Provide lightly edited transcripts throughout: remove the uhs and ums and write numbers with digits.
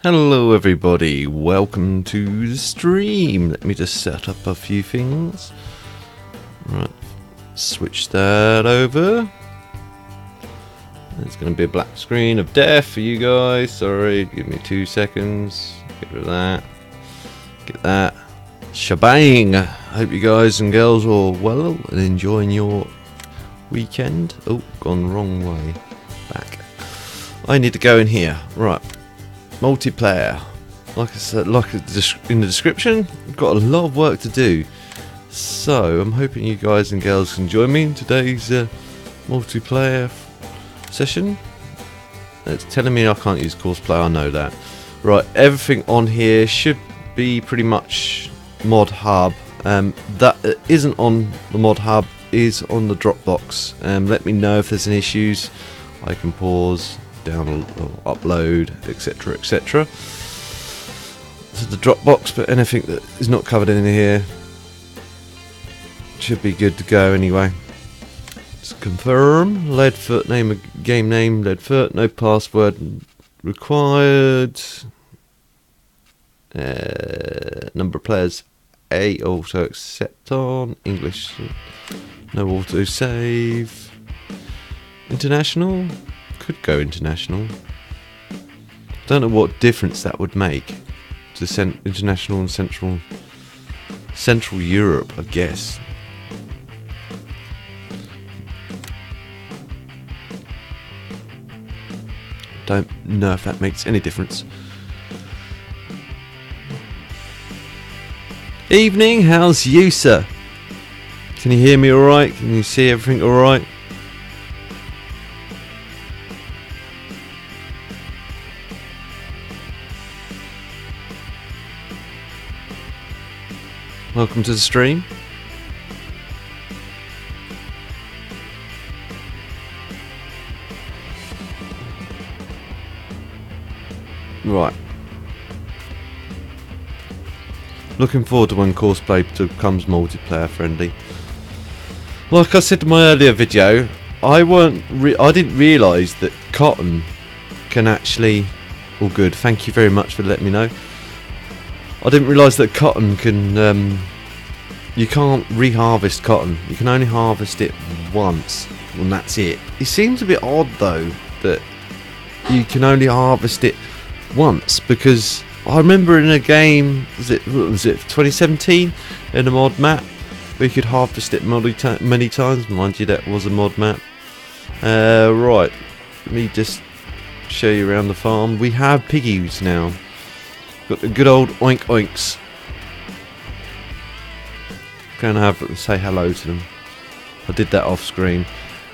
Hello everybody, welcome to the stream. Let me just set up a few things. Right, switch that over. It's going to be a black screen of death for you guys. Sorry, give me 2 seconds. Get rid of that. Get that. Shebang! I hope you guys and girls are all well and enjoying your weekend. Oh, gone wrong way. Back. I need to go in here. Right. Multiplayer. Like I said, in the description, I've got a lot of work to do. So, I'm hoping you guys and girls can join me in today's multiplayer session. It's telling me I can't use Courseplay, I know that. Right, everything on here should be pretty much mod hub. That isn't on the mod hub is on the Dropbox. Let me know if there's any issues. I can pause, download, or upload, etc, etc to the Dropbox, but anything that is not covered in here should be good to go anyway. Let's confirm. Leadfoot, game name Leadfoot, no password required. Number of players 8, auto accept on English, no auto save. International, could go international. Don't know what difference that would make to international and Central Europe, I guess. Don't know if that makes any difference. Evening, how's you, sir? Can you hear me alright? Can you see everything alright? Welcome to the stream. Right. Looking forward to when Courseplay becomes multiplayer friendly. Like I said in my earlier video, I didn't realise that cotton can actually... All good, thank you very much for letting me know. I didn't realise that cotton can... you can't reharvest cotton. You can only harvest it once, and that's it. It seems a bit odd though that you can only harvest it once, because I remember in a game, was it 2017, in a mod map, we could harvest it many times. Mind you, that was a mod map. Right, let me just show you around the farm. We have piggies now. Got the good old oink oinks. Gonna say hello to them. I did that off screen.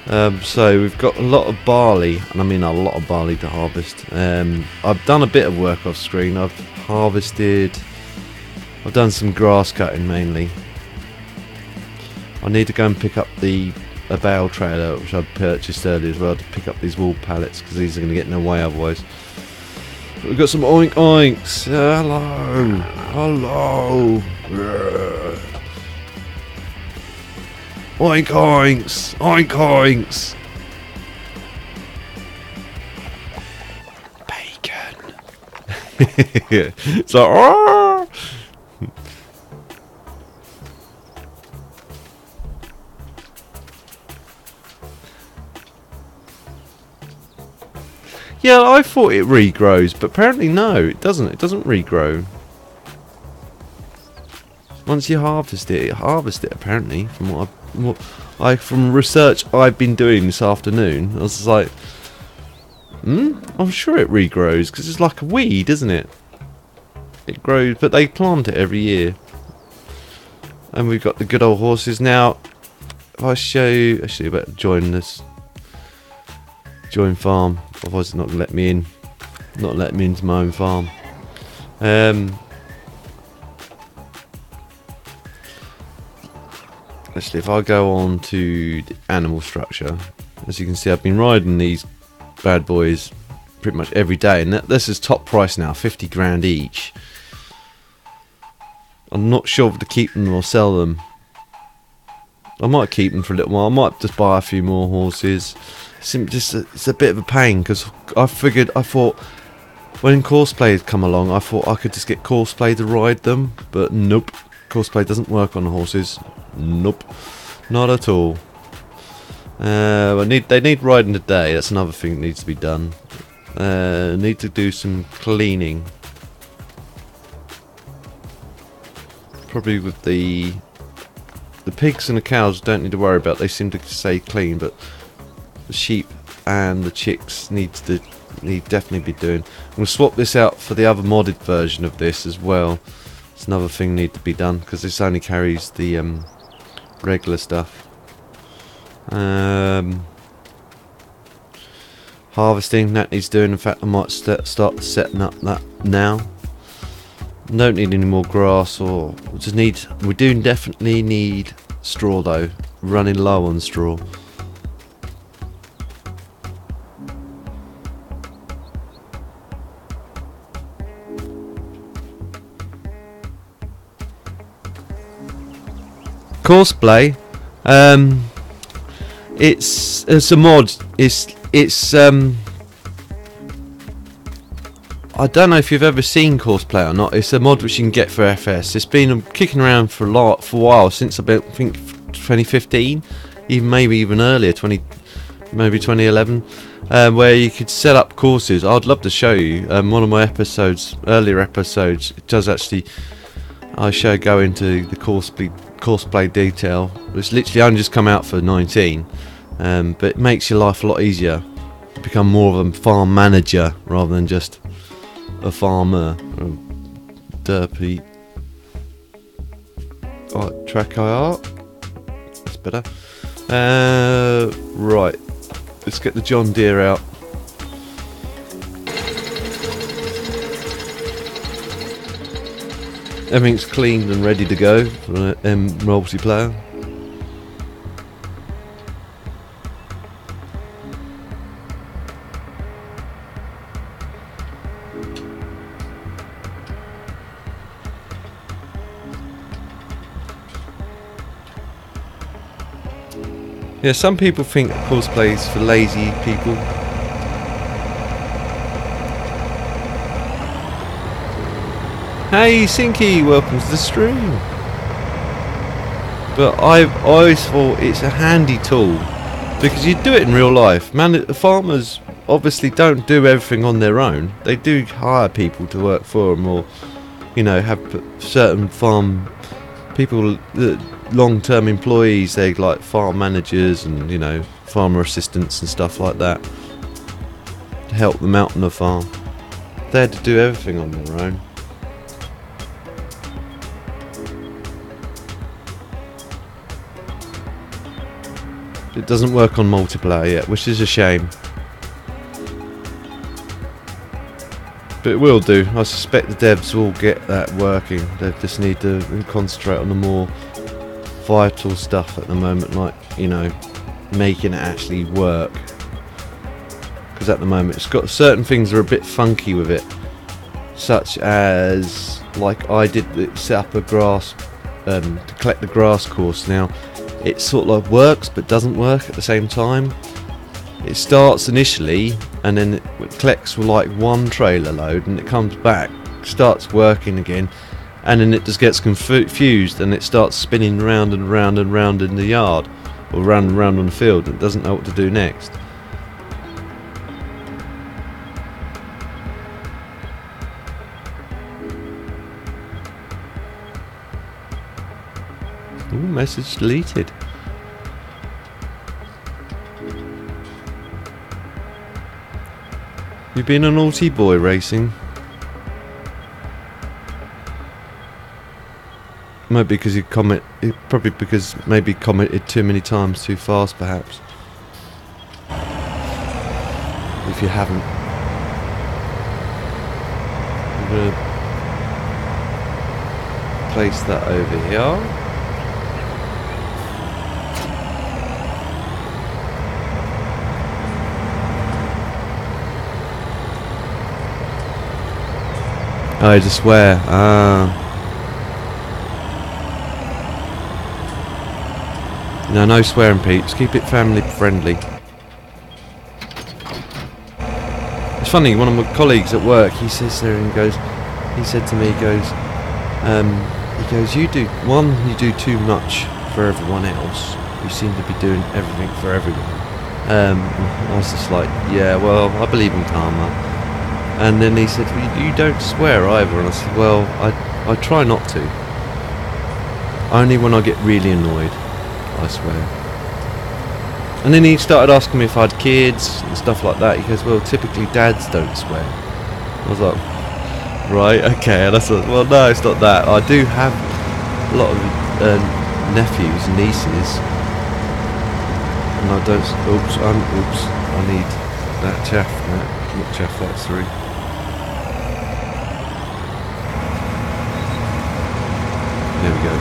So we've got a lot of barley, and I mean a lot of barley to harvest. I've done a bit of work off screen. I've done some grass cutting mainly. I need to go and pick up a bale trailer which I purchased earlier as well, to pick up these wool pallets, because these are going to get in the way otherwise. But we've got some oink oinks. Hello, hello. Oink oinks, oink oinks. Bacon. It's like, oh! Yeah, I thought it regrows, but apparently no, it doesn't. It doesn't regrow. Once you harvest it, apparently, from research I've been doing this afternoon. I was just like, I'm sure it regrows, because it's like a weed, isn't it? It grows, but they plant it every year. And we've got the good old horses now. If I show you, actually, I better join this. Join farm, otherwise it's not going to let me in. Not letting me into my own farm. Actually, if I go on to the animal structure, as you can see, I've been riding these bad boys pretty much every day, and this is top price now, 50 grand each. I'm not sure if to keep them or sell them. I might keep them for a little while. I might just buy a few more horses. It's a bit of a pain, because I thought When Courseplay had come along, I thought I could just get Courseplay to ride them, but nope. Courseplay doesn't work on horses. Nope, not at all. They need riding today. That's another thing that needs to be done. Need to do some cleaning. Probably with the pigs and the cows, don't need to worry about. They seem to stay clean, but the sheep and the chicks need definitely be doing. I'm going to swap this out for the other modded version of this as well. It's another thing need to be done because this only carries the regular stuff. Harvesting, that needs doing. In fact, I might start setting up that now. Don't need any more grass, or we do definitely need straw though. Running low on straw. Courseplay, it's a mod. It's I don't know if you've ever seen Courseplay or not. It's a mod which you can get for FS. It's been kicking around for a while, since I think 2015, maybe even earlier, maybe 2011, where you could set up courses. I'd love to show you. One of my earlier episodes, it does actually. I go into the Courseplay detail. It's literally only just come out for 19, but it makes your life a lot easier. You become more of a farm manager rather than just a farmer. Derpy. Oh, track IR. That's better. Right. Let's get the John Deere out. Everything's cleaned and ready to go for multiplayer. Yeah, some people think Courseplay is for lazy people. Hey Sinky, welcome to the stream. But I've always thought it's a handy tool because you do it in real life. Farmers obviously don't do everything on their own. They do hire people to work for them, or have certain farm people, long-term employees. They like farm managers and farmer assistants and stuff like that to help them out on the farm. They had to do everything on their own. It doesn't work on multiplayer yet, which is a shame. But it will do. I suspect the devs will get that working. They just need to concentrate on the more vital stuff at the moment, like, making it actually work. Because at the moment it's got certain things that are a bit funky with it. Such as, like I did set up a grass, to collect the grass course. Now, it sort of works but doesn't work at the same time. It starts initially and then it collects with like one trailer load and it comes back, starts working again, and then it just gets confused and it starts spinning round and round and round in the yard, or round and round on the field, and it doesn't know what to do next. Ooh, message deleted. You been a naughty boy racing? Maybe because probably because maybe commented too many times too fast, perhaps. If you haven't, I'm gonna place that over here. I just swear. No swearing, peeps. Keep it family friendly. It's funny, one of my colleagues at work, he sits there and he said to me, you do too much for everyone else. You seem to be doing everything for everyone. I was just like, yeah, well, I believe in karma. And then he said, well, you don't swear either. And I said, well, I try not to. Only when I get really annoyed, I swear. And then he started asking me if I had kids and stuff like that. He goes, well, typically dads don't swear. I was like, right, okay. And I thought, well, no, it's not that. I do have a lot of nephews and nieces. And I don't... Oops, I need that chaff. Not chaff, that's through. There we go.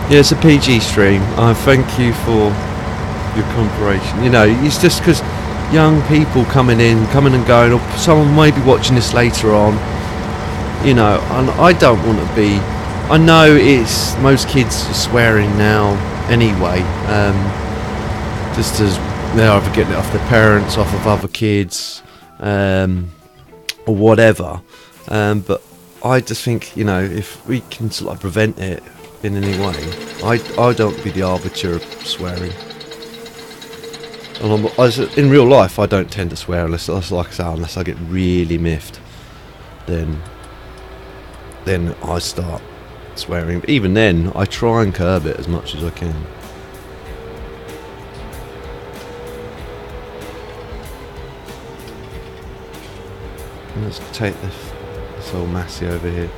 Yeah, it's a PG stream. I thank you for your cooperation. You know, it's just because young people coming and going, or someone may be watching this later on. You know, and I don't want to be. I know it's most kids are swearing now anyway. Just as they're either getting it off their parents, off of other kids, or whatever. But I just think, you know, if we can sort of prevent it in any way, I don't be the arbiter of swearing. And in real life, I don't tend to swear unless I get really miffed. Then I start swearing. But even then, I try and curb it as much as I can. And let's take this old Massey over here.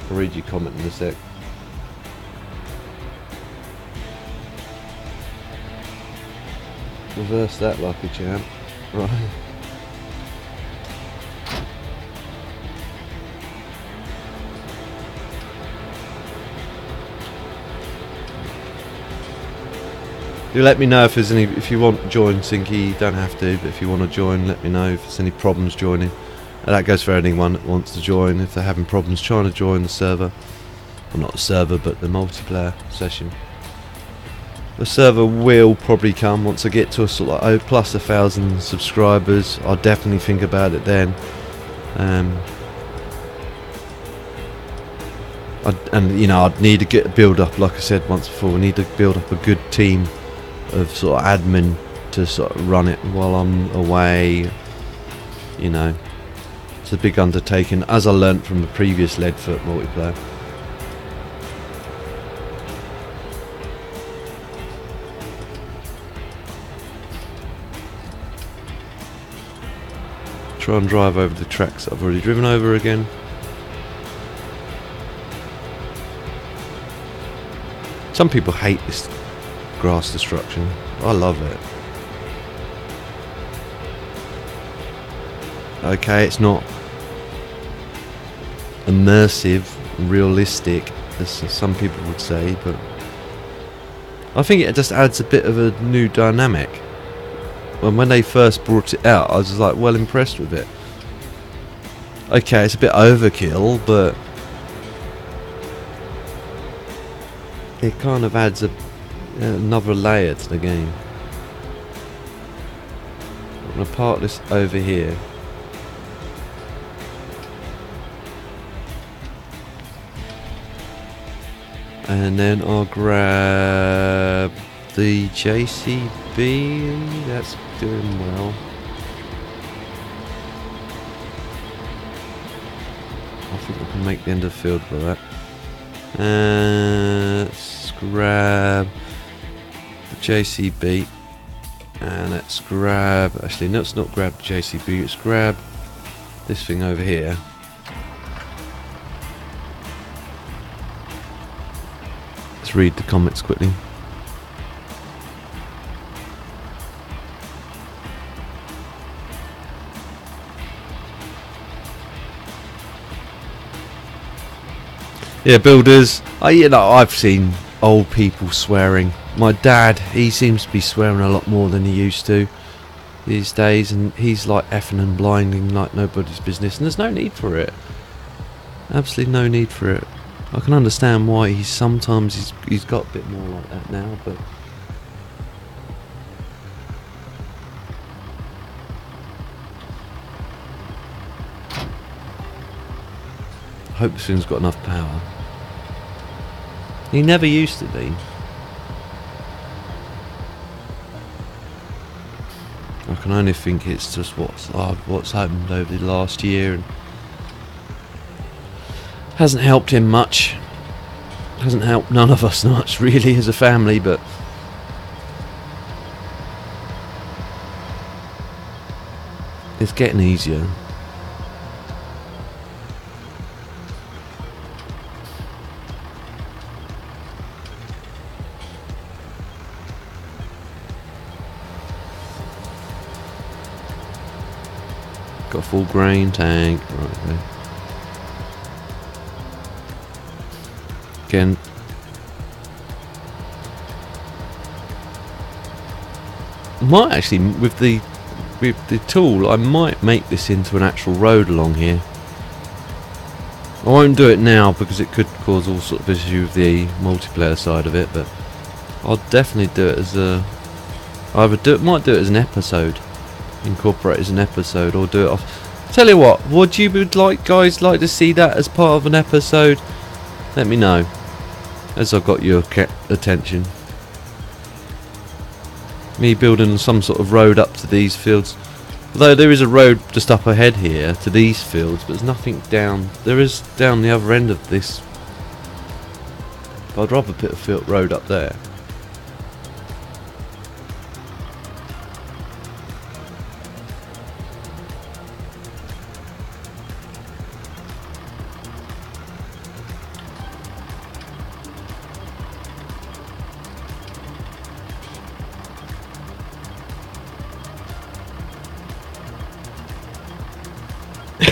I'll read your comment in a sec. Reverse that, lucky champ. Right. Do let me know if there's if you want to join Sinky. You don't have to, but if you want to join, let me know if there's any problems joining. And that goes for anyone that wants to join. If they're having problems trying to join the server, well, not the server, but the multiplayer session. The server will probably come once I get to a sort of plus 1,000 subscribers. I'll definitely think about it then. And you know, I'd need to build up, like I said once before. We need to build up a good team of sort of admin to sort of run it while I'm away. You know, it's a big undertaking, as I learnt from the previous Leadfoot multiplayer. Try and drive over the tracks that I've already driven over again. Some people hate this grass destruction. I love it. Okay, it's not immersive, realistic, as some people would say, but I think it just adds a bit of a new dynamic. When they first brought it out, I was just like well impressed with it. Okay, it's a bit overkill, but it kind of adds another layer to the game. I'm going to park this over here. And then I'll grab the JCB. That's doing well. I think we can make the end of the field for that. Let's grab the JCB. And let's grab... Actually, let's not grab the JCB. Let's grab this thing over here. Let's read the comments quickly. Yeah, builders. You know, I've seen old people swearing. My dad, he seems to be swearing a lot more than he used to these days, and he's like effing and blinding like nobody's business, and there's no need for it. Absolutely no need for it. I can understand why he's got a bit more like that now, but I hope this thing's got enough power. He never used to be. I can only think it's just what's happened over the last year, and hasn't helped him much. Hasn't helped none of us much really as a family, but it's getting easier. Got a full grain tank. Right, okay. Again, might actually with the tool, I might make this into an actual road along here. I won't do it now because it could cause all sorts of issues with the multiplayer side of it, but I'll definitely do it as a might do it as an episode. Incorporate as an episode, or do it off. Tell you what, would you guys like to see that as part of an episode? Let me know, as I've got your attention. Me building some sort of road up to these fields. Although there is a road just up ahead here to these fields, but there's nothing down. There is down the other end of this. But I'd rather put a field road up there.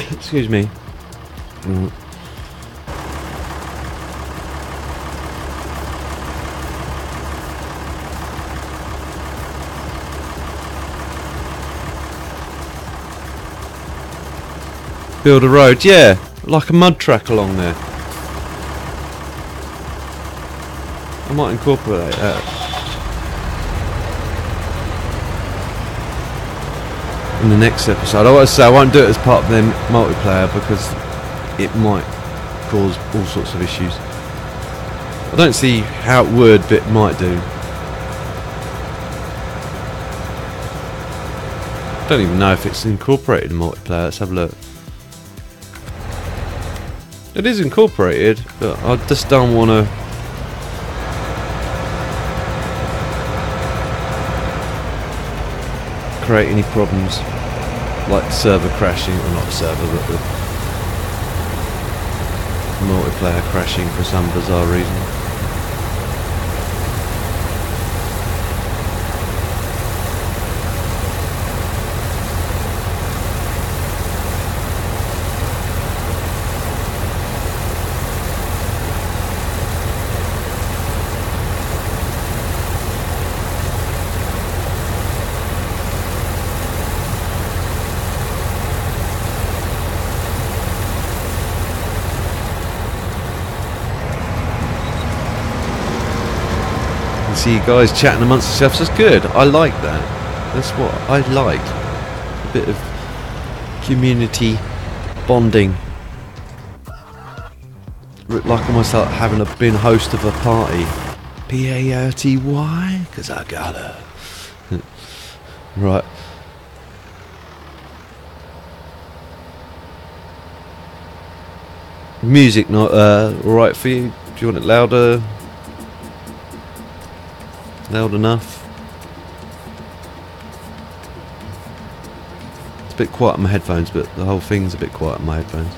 Excuse me. Build a road, yeah, like a mud track along there. I might incorporate that in the next episode. I want to say I won't do it as part of the multiplayer because it might cause all sorts of issues. I don't see how it would, but it might do. I don't even know if it's incorporated in multiplayer. Let's have a look. It is incorporated, but I just don't want to create any problems like server crashing, or not server, but the multiplayer crashing for some bizarre reason. See you guys chatting amongst yourselves. That's good. I like that. That's what I like. A bit of community bonding. Like almost like having been host of a party. P-A-R-T-Y? Because I gotta. Right. Music not alright for you? Do you want it louder? Loud enough? It's a bit quiet on my headphones, but the whole thing's a bit quiet on my headphones.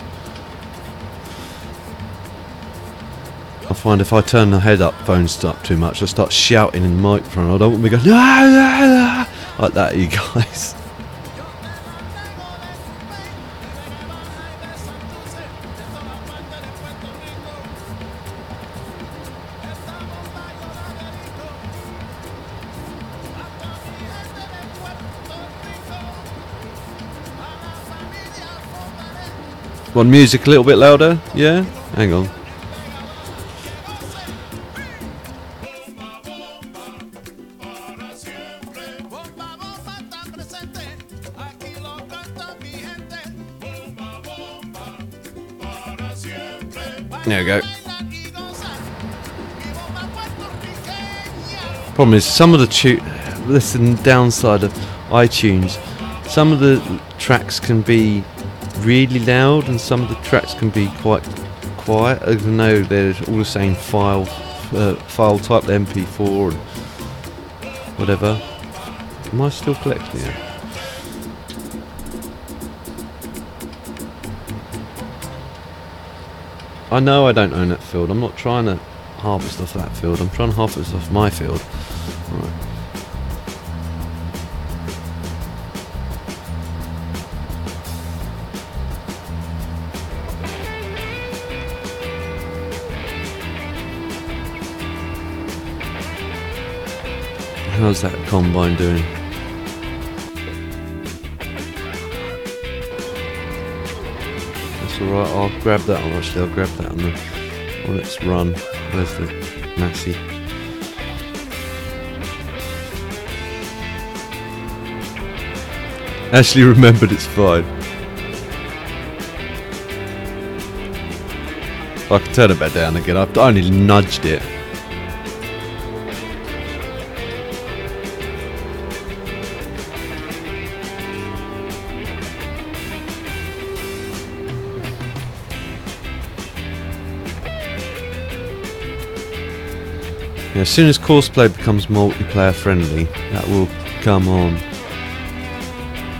I find if I turn the headphones up too much, I start shouting in the microphone. I don't want to go like that, you guys. Want music a little bit louder? Yeah? Hang on. There we go. Problem is, some of the this is the downside of iTunes. Some of the tracks can be really loud, and some of the tracks can be quite quiet, even though they're all the same file type, the MP4 and whatever. Am I still collecting it? I know I don't own that field. I'm not trying to harvest off that field. I'm trying to harvest off my field. Right. How's that combine doing? That's alright, I'll grab that one actually, I'll grab that on the... Well, let's run. Where's the Massey? Actually remembered it's fine. I can turn it back down again, I've only nudged it. As soon as courseplay becomes multiplayer friendly, that will come on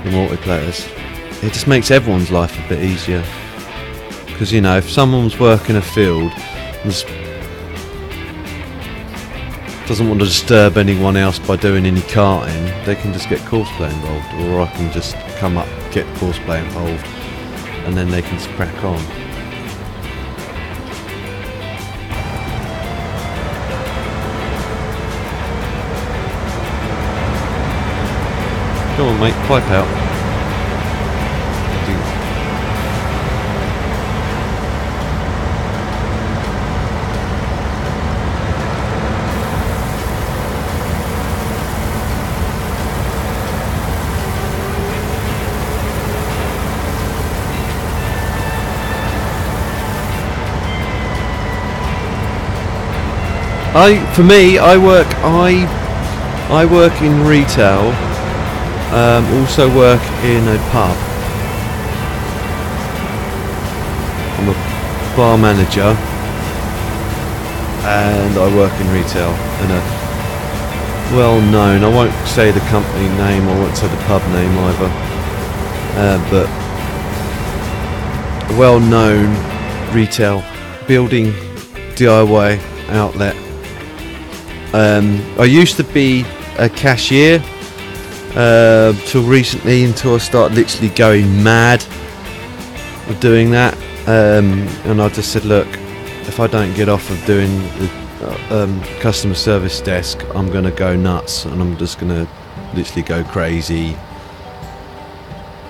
the multiplayers. It just makes everyone's life a bit easier. Because, you know, if someone's working a field and doesn't want to disturb anyone else by doing any karting, they can just get courseplay involved. Or I can just come up, get courseplay involved, and then they can just crack on. Come on mate, pipe out. For me, I work in retail. Also work in a pub. I'm a bar manager and I work in retail in a well-known, I won't say the company name, I won't say the pub name either, but a well-known retail building DIY outlet. I used to be a cashier till recently, until I started literally going mad of doing that, and I just said, look, if I don't get off of doing the customer service desk, I'm going to go nuts and I'm just going to literally go crazy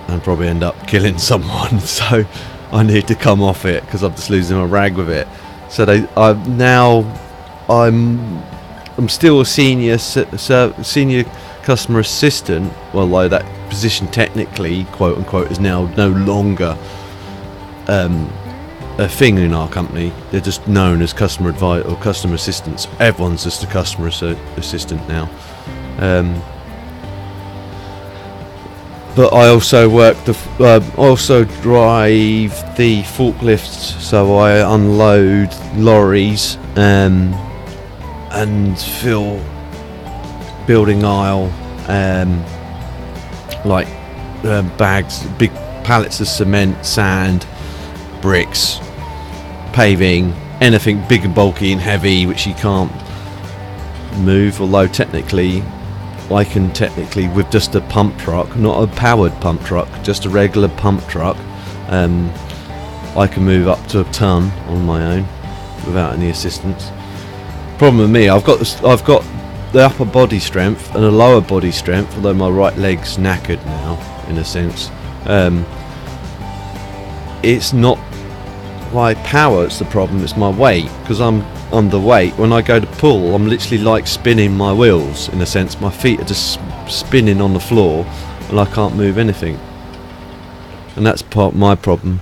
and probably end up killing someone. So I need to come off it because I'm just losing my rag with it. So I'm still a senior customer assistant, although that position technically, quote unquote, is now no longer a thing in our company. They're just known as customer advisor or customer assistants. Everyone's just a customer assistant now. But I also also drive the forklifts, so I unload lorries and fill building aisle, bags, big pallets of cement, sand, bricks, paving, anything big and bulky and heavy which you can't move, although technically I can with just a pump truck, not a powered pump truck, just a regular pump truck, I can move up to a ton on my own without any assistance. Problem with me, I've got the upper body strength and a lower body strength, although my right leg's knackered now in a sense, it's not my power it's the problem, it's my weight, because I'm underweight. When I go to pull, I'm literally like spinning my wheels, in a sense. My feet are just spinning on the floor and I can't move anything, and that's part of my problem.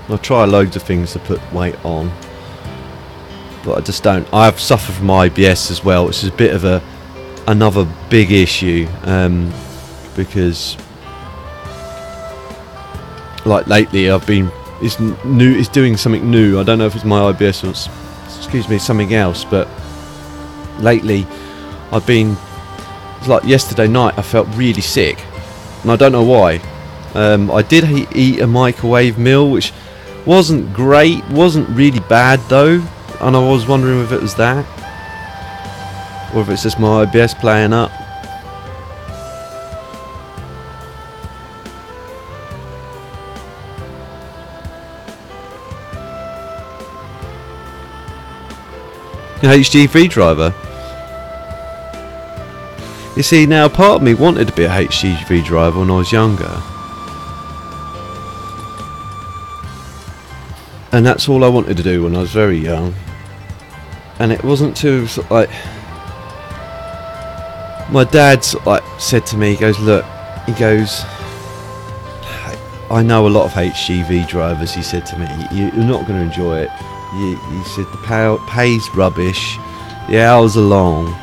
I try loads of things to put weight on, but I just don't. I've suffered from IBS as well, which is a bit of another big issue, because like lately I've been it's doing something new. I don't know if it's my IBS or something else, but lately I've been, it's like yesterday night I felt really sick and I don't know why. I did eat a microwave meal which wasn't great, wasn't really bad though, and I was wondering if it was that or if it's just my IBS playing up. HGV driver. You see, now part of me wanted to be a HGV driver when I was younger, and that's all I wanted to do when I was very young. And it wasn't too like, my dad said to me, he goes, look, he goes, I know a lot of HGV drivers, he said to me, you're not going to enjoy it. He said the pay's rubbish, the hours are long,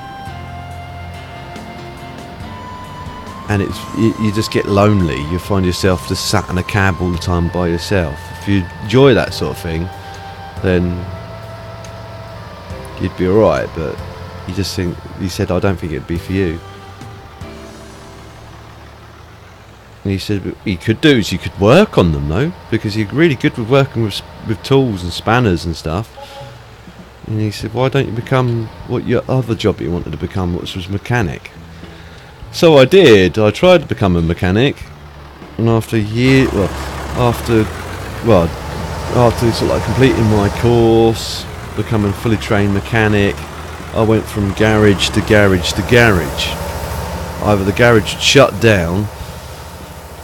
and you just get lonely. You find yourself just sat in a cab all the time by yourself. If you enjoy that sort of thing, then you'd be alright, but you just think, he said, I don't think it'd be for you. And he said, what you could do is you could work on them though, because you're really good with working with tools and spanners and stuff. And he said, why don't you become what your other job you wanted to become, which was mechanic? So I did. I tried to become a mechanic, and after sort of like completing my course, becoming a fully trained mechanic, I went from garage to garage to garage. Either the garage would shut down,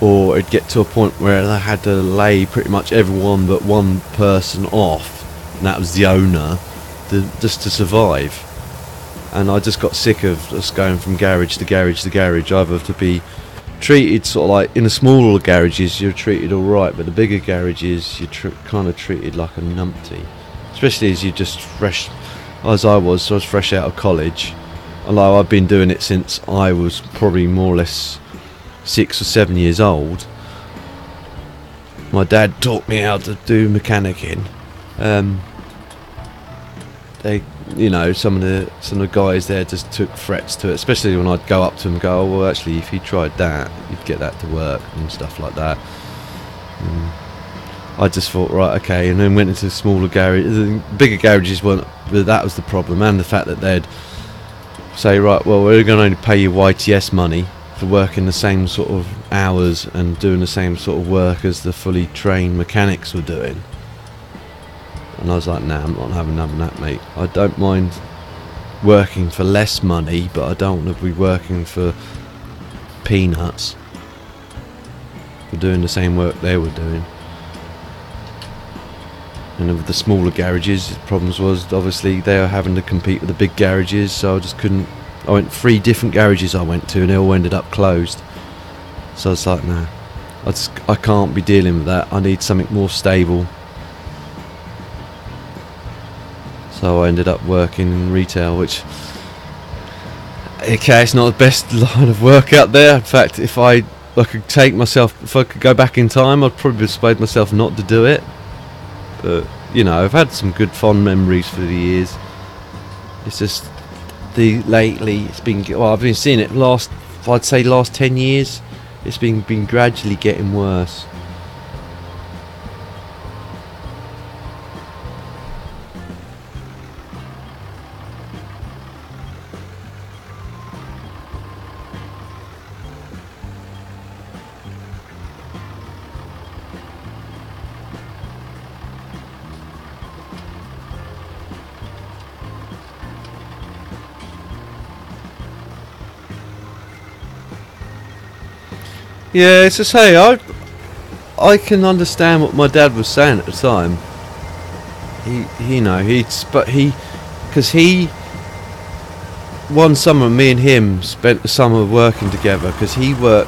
or it'd get to a point where they had to lay pretty much everyone but one person off, and that was the owner, just to survive. And I just got sick of just going from garage to garage to garage, either to be treated sort of like, in the smaller garages you're treated alright, but the bigger garages you're kind of treated like a numpty, especially as you're just fresh, as I was fresh out of college. Although I've been doing it since I was probably more or less 6 or 7 years old. My dad taught me how to do mechanicking. Some of the guys there just took threats to it, especially when I'd go up to them and go, oh, well, actually, if you tried that, you'd get that to work and stuff like that. I just thought, right, okay, and then went into smaller garages. The bigger garages weren't, but that was the problem, and the fact that they'd say, right, well, we're going to only pay you YTS money for working the same sort of hours and doing the same sort of work as the fully trained mechanics were doing. And I was like, nah, I'm not having none of that, mate. I don't mind working for less money, but I don't want to be working for peanuts for doing the same work they were doing. And with the smaller garages, the problems was obviously they were having to compete with the big garages, so I just couldn't. I went 3 different garages I went to, and they all ended up closed. So I was like, nah, I can't be dealing with that. I need something more stable. So I ended up working in retail, which, okay, it's not the best line of work out there. In fact, if I could go back in time, I'd probably persuade myself not to do it. But I've had some good fond memories for the years. It's just lately it's been, well, I've been seeing it last 10 years. It's been gradually getting worse. Yeah, it's to say, I can understand what my dad was saying at the time. Because one summer, me and him spent the summer working together. Because before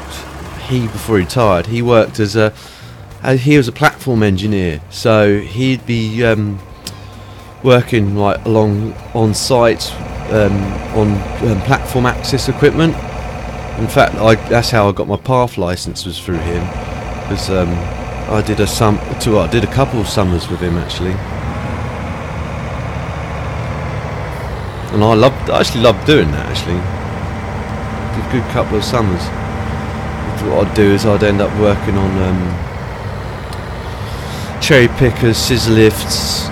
he retired, he worked he was a platform engineer. So he'd be working like on site on platform access equipment. In fact, that's how I got my path license, was through him. Because I did a couple of summers with him actually, and I actually loved doing that. Actually, did a good couple of summers. What I'd do is I'd end up working on cherry pickers, scissor lifts,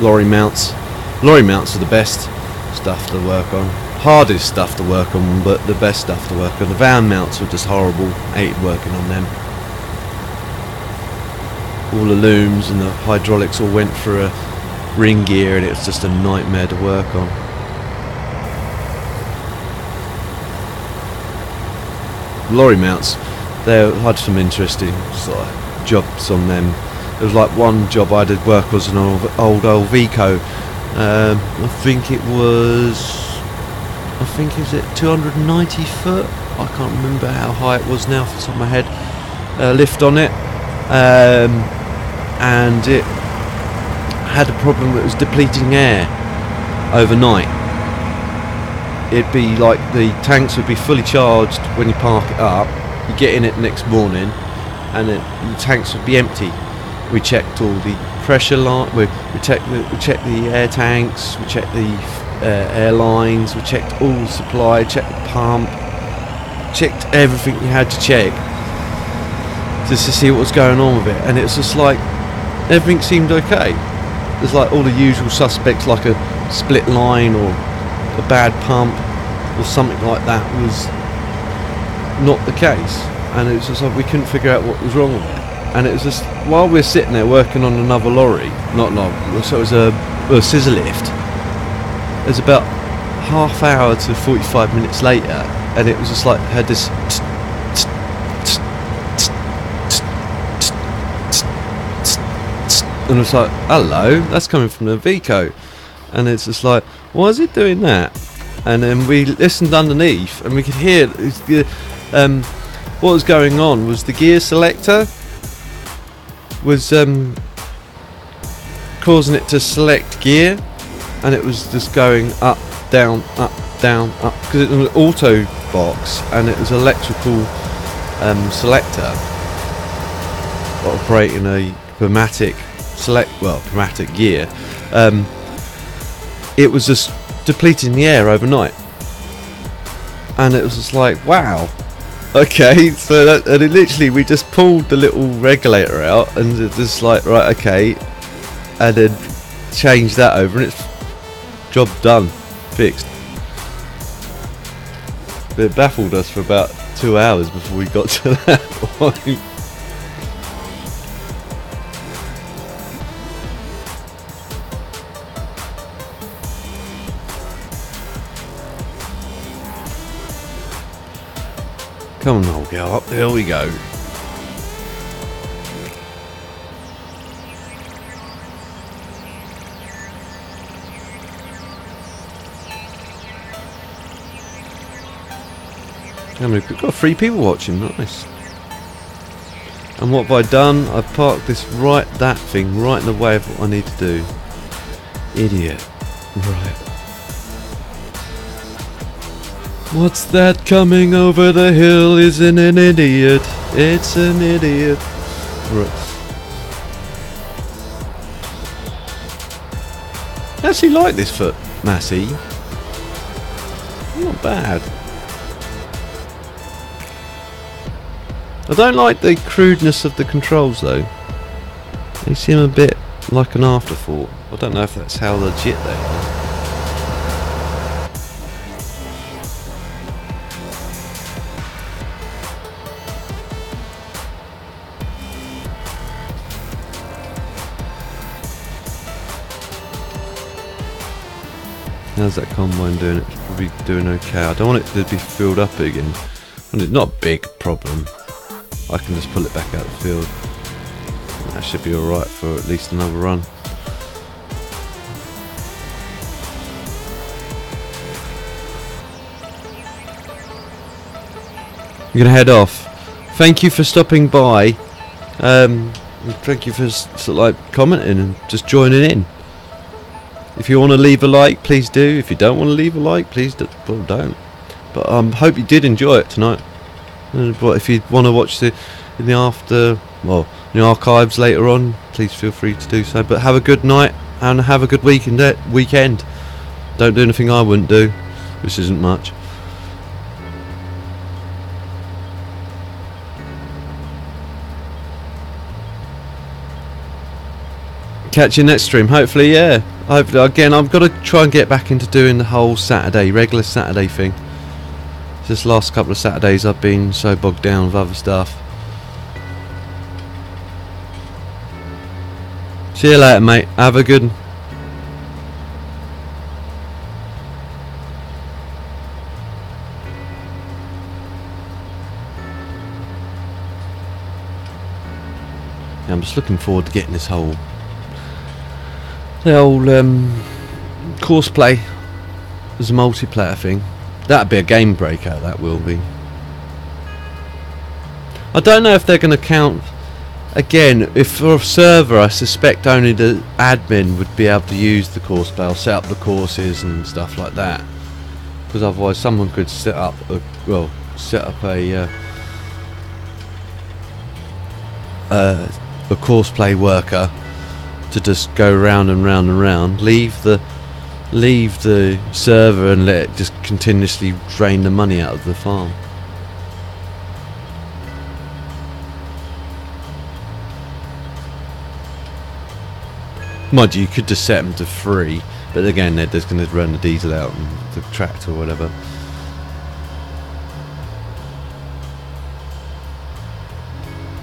lorry mounts. Lorry mounts are the best stuff to work on. Hardest stuff to work on, but the best stuff to work on. The van mounts were just horrible. Hated working on them. All the looms and the hydraulics all went through a ring gear, and it was just a nightmare to work on. Lorry mounts, they had some interesting sort of jobs on them. There was like one job I did work was an old Vico. I think it was 290 foot. I can't remember how high it was now off the top of my head. Lift on it, and it had a problem. It was depleting air overnight. It'd be like the tanks would be fully charged when you park it up. You get in it next morning, and the tanks would be empty. We checked all the pressure line. We checked the air tanks. We checked the airlines. We checked all the supply. Checked the pump. Checked everything you had to check just to see what was going on with it. And it's just like everything seemed okay. There's like all the usual suspects, like a split line or a bad pump or something like that, was not the case. And it was just like we couldn't figure out what was wrong with it. And it was just while we were sitting there working on another lorry, so it was a scissor lift. It was about half hour to 45 minutes later, and it was just like had this, and I was like, hello, that's coming from the Vico. And it's just like, why is it doing that? And then we listened underneath, and we could hear what was going on was the gear selector was causing it to select gear, and it was just going up, down, up, because it was an auto box and it was electrical selector operating a pneumatic gear. It was just depleting the air overnight, and it was just like, wow. Okay, so and it literally, we just pulled the little regulator out and it just like, right, okay, and then changed that over, and it's job done, fixed. But it baffled us for about 2 hours before we got to that point. Come on, old girl, up there we go. And we've got 3 people watching, nice. And what have I done? I've parked that thing right in the way of what I need to do. Idiot. Right. What's that coming over the hill? Isn't an idiot. It's an idiot. Right. I actually like this foot, Massey. Not bad. I don't like the crudeness of the controls though. They seem a bit like an afterthought. I don't know if that's how legit they are. How's that combine doing? It's probably doing okay. I don't want it to be filled up again. And it's not a big problem. I can just pull it back out of the field. That should be alright for at least another run. I'm going to head off. Thank you for stopping by. Thank you for sort of like commenting and just joining in. If you want to leave a like, please do. If you don't want to leave a like, please don't. But hope you did enjoy it tonight. But if you want to watch the in the archives later on, please feel free to do so. But have a good night and have a good weekend. Don't do anything I wouldn't do, which isn't much. Catch you next stream, hopefully, yeah. Again, I've got to try and get back into doing the whole regular Saturday thing. This last couple of Saturdays I've been so bogged down with other stuff. See you later, mate. Have a good one. Yeah, I'm just looking forward to getting this whole course play as a multiplayer thing. That'd be a game breaker, that will be. I don't know if they're going to count. Again, if for a server, I suspect only the admin would be able to use the course play or set up the courses and stuff like that. Because otherwise someone could set up a course play worker to just go round and round and round, leave the server and let it just continuously drain the money out of the farm. Mind you, you could just set them to free, but again they're just going to run the diesel out and the tractor or whatever.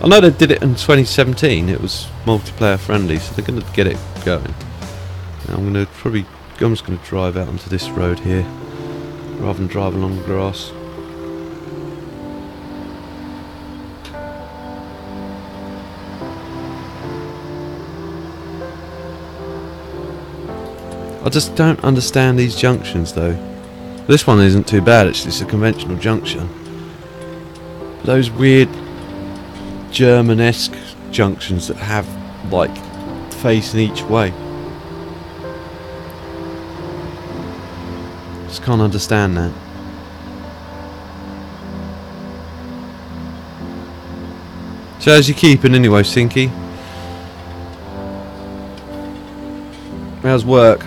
I know they did it in 2017, it was multiplayer friendly, so they're going to get it going. I'm just going to drive out onto this road here, rather than drive along the grass. I just don't understand these junctions though. This one isn't too bad actually, it's a conventional junction. Those weird German-esque junctions that have like facing each way. Just can't understand that. So how's you keeping anyway, Sinky? How's work?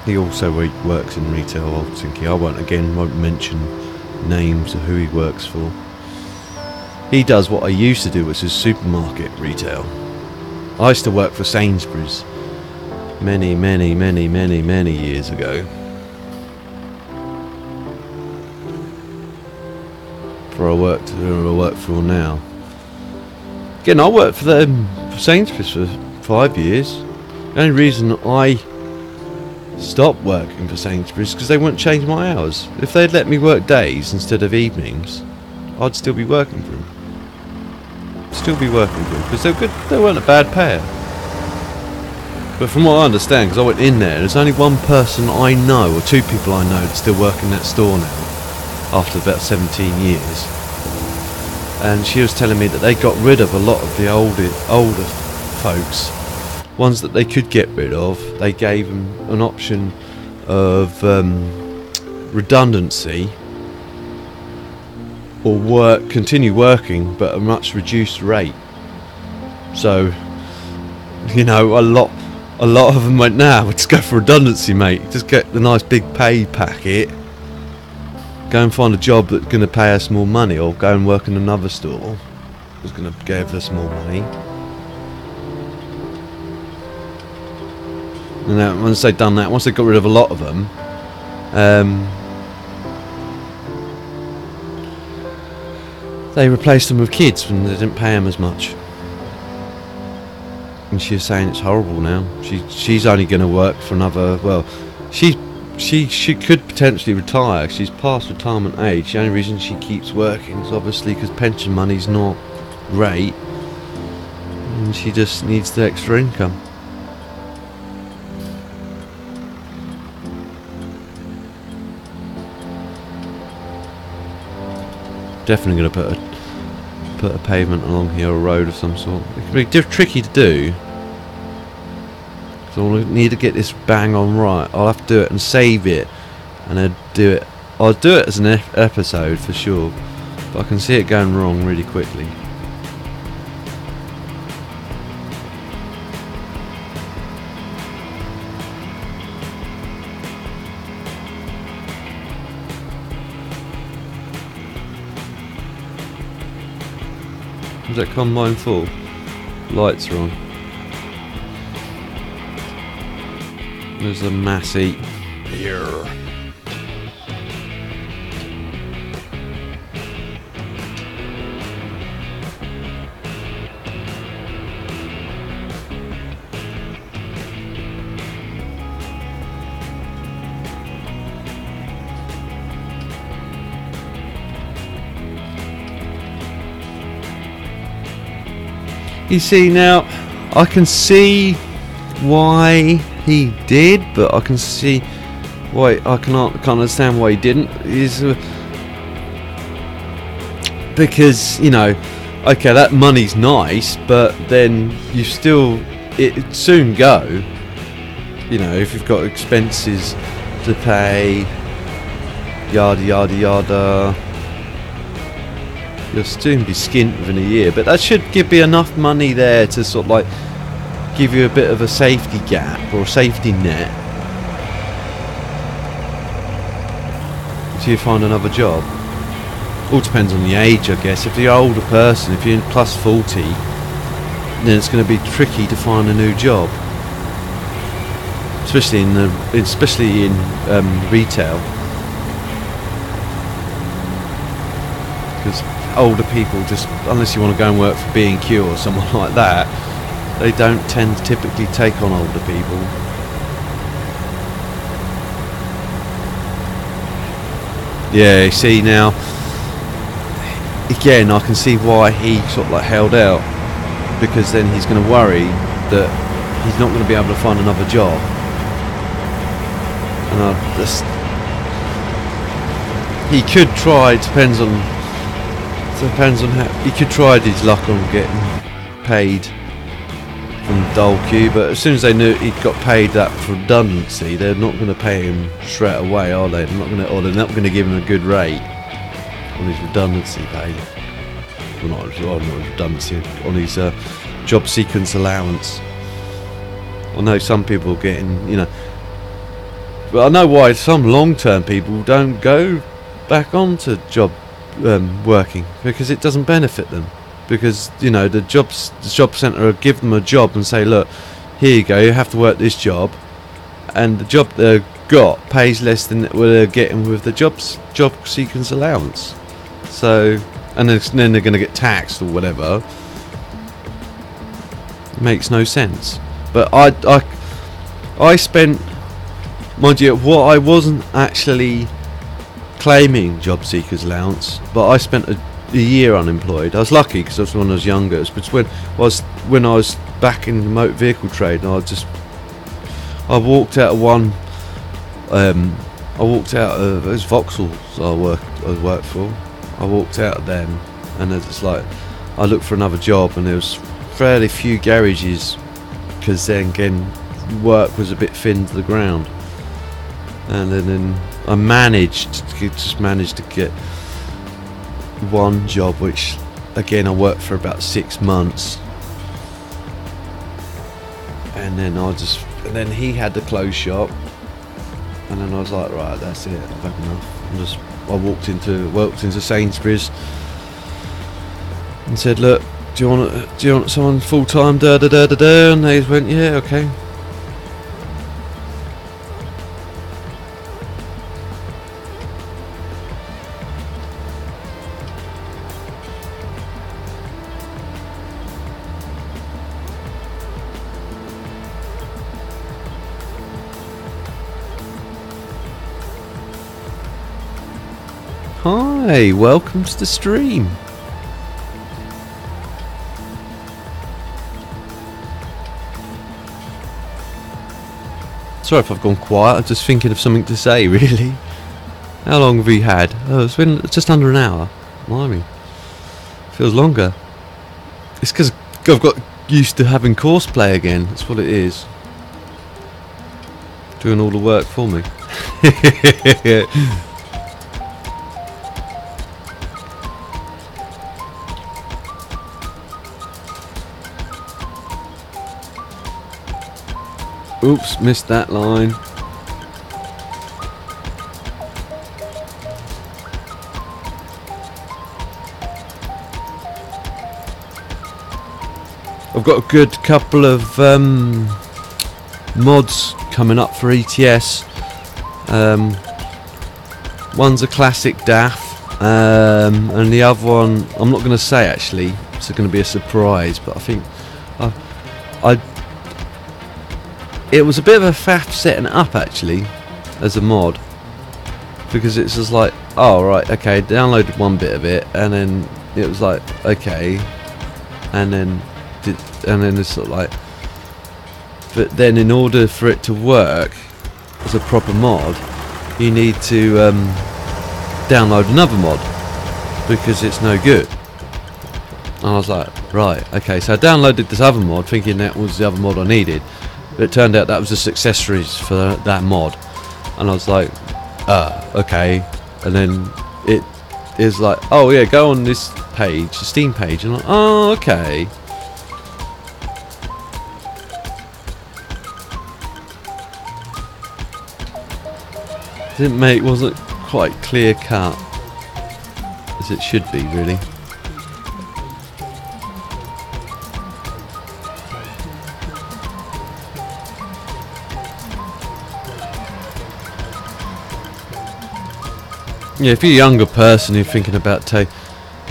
He also works in retail, Sinky. I won't mention names of who he works for. He does what I used to do, which is supermarket retail. I used to work for Sainsbury's many years ago. Before I work for now. Again, I worked for Sainsbury's for 5 years. The only reason I stopped working for Sainsbury's because they wouldn't change my hours. If they'd let me work days instead of evenings, I'd still be working for them. Because they're good. They weren't a bad payer. But from what I understand, because I went in there, there's only one person I know, or two people I know, that still work in that store now, after about 17 years. And she was telling me that they got rid of a lot of the older folks. Ones that they could get rid of, they gave them an option of redundancy or continue working but at a much reduced rate. So, you know, a lot of them went, nah, we'll just go for redundancy, mate. Just get the nice big pay packet, go and find a job that's going to pay us more money, or go and work in another store that's going to give us more money. And then once they'd done that, once they got rid of a lot of them, they replaced them with kids and they didn't pay them as much. and she was saying it's horrible now. She's only going to work for another. Well, she could potentially retire. She's past retirement age. The only reason she keeps working is obviously because pension money's not great, and she just needs the extra income. Definitely going to put a pavement along here, a road of some sort. It can be tricky to do, so I need to get this bang on right. I'll have to do it and save it, and then do it. I'll do it as an episode for sure, but I can see it going wrong really quickly. Is that combine full? Lights are on. There's the Massey. Here. You see, now I can see why he did, but I can see why I can't understand why he didn't. Is because, you know, okay, that money's nice, but then it'd soon go. You know, if you've got expenses to pay, yada yada yada, you'll soon be skint within a year. But that should be enough money there to sort of like give you a bit of a safety gap or a safety net until you find another job. All depends on the age, I guess. If you're an older person, if you're plus 40, then it's going to be tricky to find a new job, especially in retail, because older people, just unless you want to go and work for B&Q or someone like that, they don't tend to typically take on older people. Yeah, you see now, again, I can see why he sort of like held out, because then he's going to worry that he's not going to be able to find another job. And he could try. Depends on how he could try his luck on getting paid from Dole Q, but as soon as they knew he'd got paid that for redundancy, they're not going to pay him straight away, are they? They're not going to give him a good rate on his redundancy pay. Well, not redundancy, on his job sequence allowance. I know some people are getting, you know, but I know why some long-term people don't go back onto job working, because it doesn't benefit them. Because, you know, the job centre will give them a job and say, look, here you go, you have to work this job, and the job they've got pays less than what they're getting with the job sequence allowance. So, and then they're going to get taxed or whatever. It makes no sense. But I spent, mind you, I wasn't actually claiming job seekers allowance, but I spent a year unemployed. I was lucky because that's when I was younger. But when I was back in the motor vehicle trade, and I walked out of one. I walked out of those Vauxhalls I worked for. I walked out of them, and it's like I looked for another job, and there was fairly few garages, because then again work was a bit thin to the ground. And then I managed to get one job, which again I worked for about 6 months, and then he had the clothes shop, and then I was like, right, that's it, I've had enough. I walked into Sainsbury's and said, look, do you want someone full time? And they went, yeah, okay. Hi, welcome to the stream. Sorry if I've gone quiet, I'm just thinking of something to say, really. How long have we had? Oh, it's been just under an hour. Blimey. Feels longer. It's because I've got used to having course play again, that's what it is. Doing all the work for me. Oops, missed that line. I've got a good couple of mods coming up for ETS. One's a classic DAF, and the other one I'm not going to say actually. It's going to be a surprise, but I think it was a bit of a faff setting it up actually as a mod, because it's just like, oh right, okay, downloaded one bit of it, and then it was like, okay, and then it's sort of like, but then in order for it to work as a proper mod, you need to download another mod because it's no good. And I was like, right, okay, so I downloaded this other mod thinking that was the other mod I needed, but it turned out that was the accessories for that mod, and I was like, okay, and then it is like, oh yeah, go on this page, the Steam page, and I'm like, oh okay. Wasn't quite clear cut as it should be, really. Yeah, if you're a younger person who's thinking about taking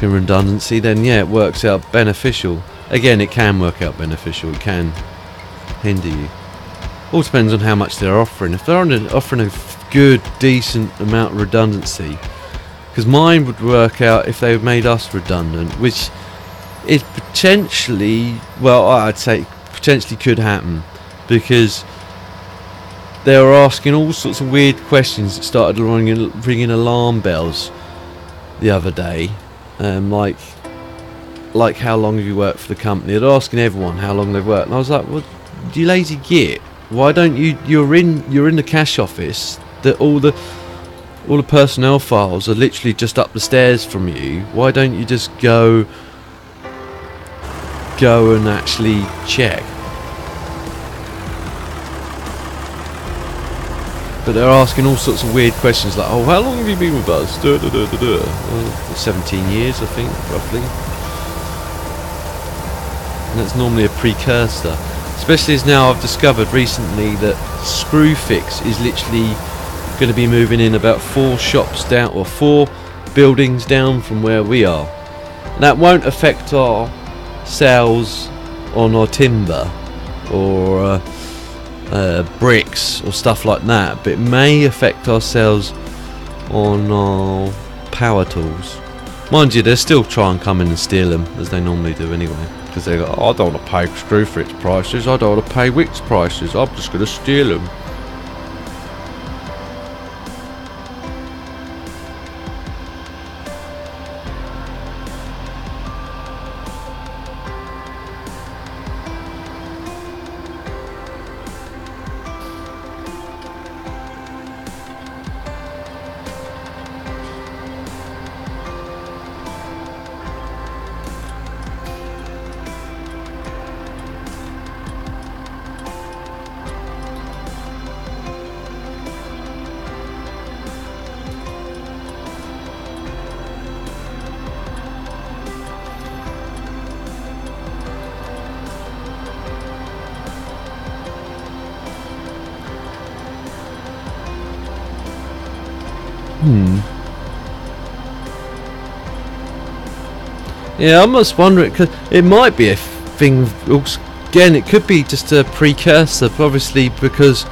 redundancy, then yeah, it works out beneficial. Again, it can work out beneficial, it can hinder you. All depends on how much they're offering. If they're offering a good, decent amount of redundancy, because mine would work out if they made us redundant, which is potentially, well, I'd say potentially could happen, because they were asking all sorts of weird questions that started ringing alarm bells the other day, like how long have you worked for the company? They're asking everyone how long they've worked, and I was like, well, you lazy git, why don't you're in the cash office, that all the personnel files are literally just up the stairs from you, why don't you just go and actually check? But they're asking all sorts of weird questions like, oh, how long have you been with us? 17 years, I think, roughly. And that's normally a precursor. Especially as now I've discovered recently that Screwfix is literally going to be moving in about 4 shops down, or 4 buildings down from where we are. And that won't affect our sales on our timber or bricks or stuff like that, but it may affect our sales on our power tools. Mind you, they'll still try and come in and steal them, as they normally do anyway, because they go, oh, I don't want to pay Screwfix prices, I don't want to pay Wix prices, I'm just going to steal them. Yeah, I'm just wondering, because it might be a thing, again, it could be just a precursor, obviously, because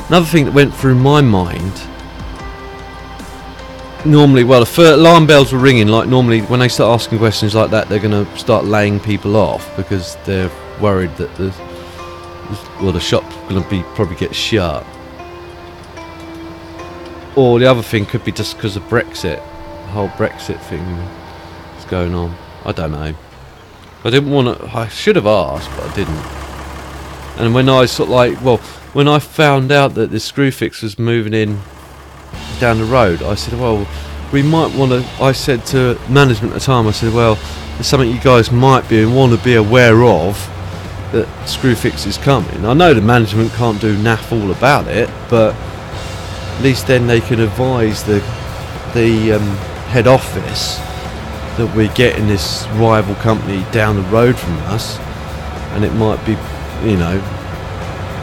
another thing that went through my mind normally, well, the alarm bells were ringing. Like normally, when they start asking questions like that, they're going to start laying people off because they're worried that the shop's going to be probably get shut. Or the other thing could be just because of Brexit, the whole Brexit thing is going on. I don't know. I didn't want to. I should have asked, but I didn't. And when I sort of like, well, when I found out that the Screwfix was moving in down the road, I said, well, we might want to. I said to management at the time, I said, well, there's something you guys might be and want to be aware of, that Screwfix is coming. I know the management can't do naff all about it, but at least then they can advise the head office that we're getting this rival company down the road from us, and it might be, you know,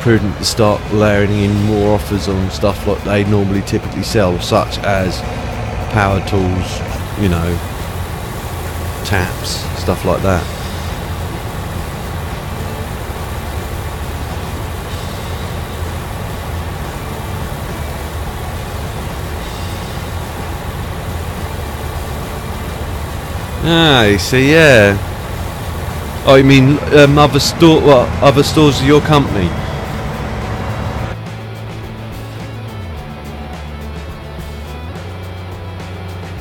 prudent to start layering in more offers on stuff like they normally typically sell, such as power tools, you know, taps, stuff like that. Ah, you see, yeah. Oh, you mean other stores of your company?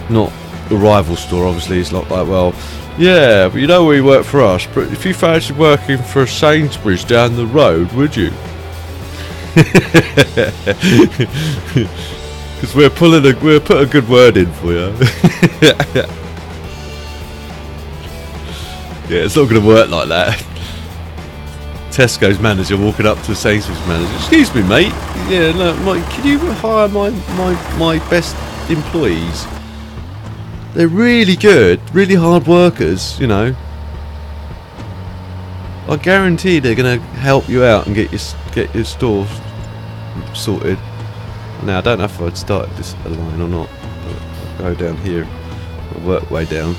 Not the rival store, obviously. It's not like, well, yeah, but you know where you work for us, but if you fancy working for Sainsbury's down the road, would you? Because we'll put a good word in for you. Yeah, it's not going to work like that. Tesco's manager walking up to the Sainsbury's manager. Excuse me, mate. Yeah, no, can you hire my best employees? They're really good, really hard workers. You know, I guarantee they're going to help you out and get your store sorted. Now I don't know if I'd started this line or not. But I'll go down here, I'll work way down.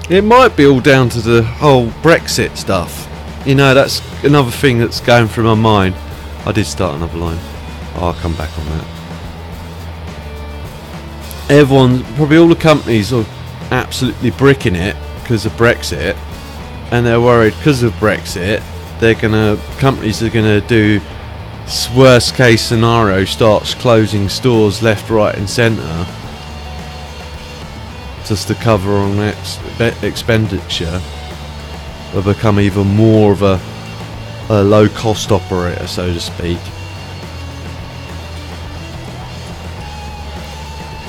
It might be all down to the whole Brexit stuff. You know, that's another thing that's going through my mind. I did start another line. I'll come back on that. Everyone, probably all the companies are absolutely bricking it because of Brexit, and they're worried because of Brexit. Companies are gonna do worst case scenario, starts closing stores left, right, and centre, just to cover on expenditure, or become even more of a low-cost operator, so to speak.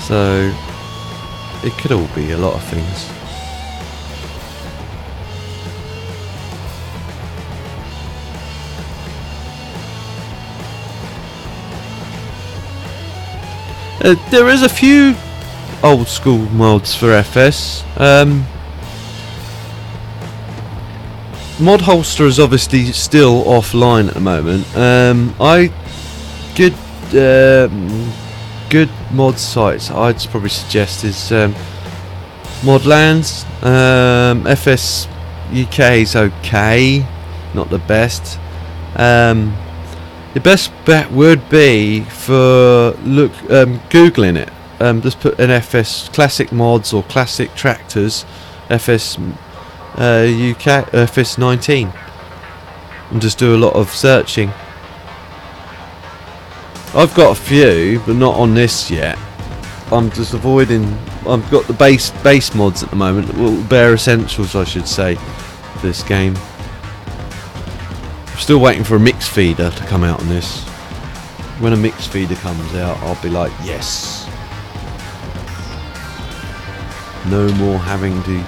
So it could all be a lot of things. There is a few old school mods for FS. Mod Holster is obviously still offline at the moment. Good mod sites I'd probably suggest is Modlands. FS UK is okay, not the best. The best bet would be for googling it. Just put an FS classic mods or classic tractors, FS UK, FS 19, and just do a lot of searching. I've got a few, but not on this yet. I'm just avoiding. I've got the base mods at the moment, well, bare essentials, I should say, for this game. I'm still waiting for a mix feeder to come out on this. When a mix feeder comes out, I'll be like, yes. No more having to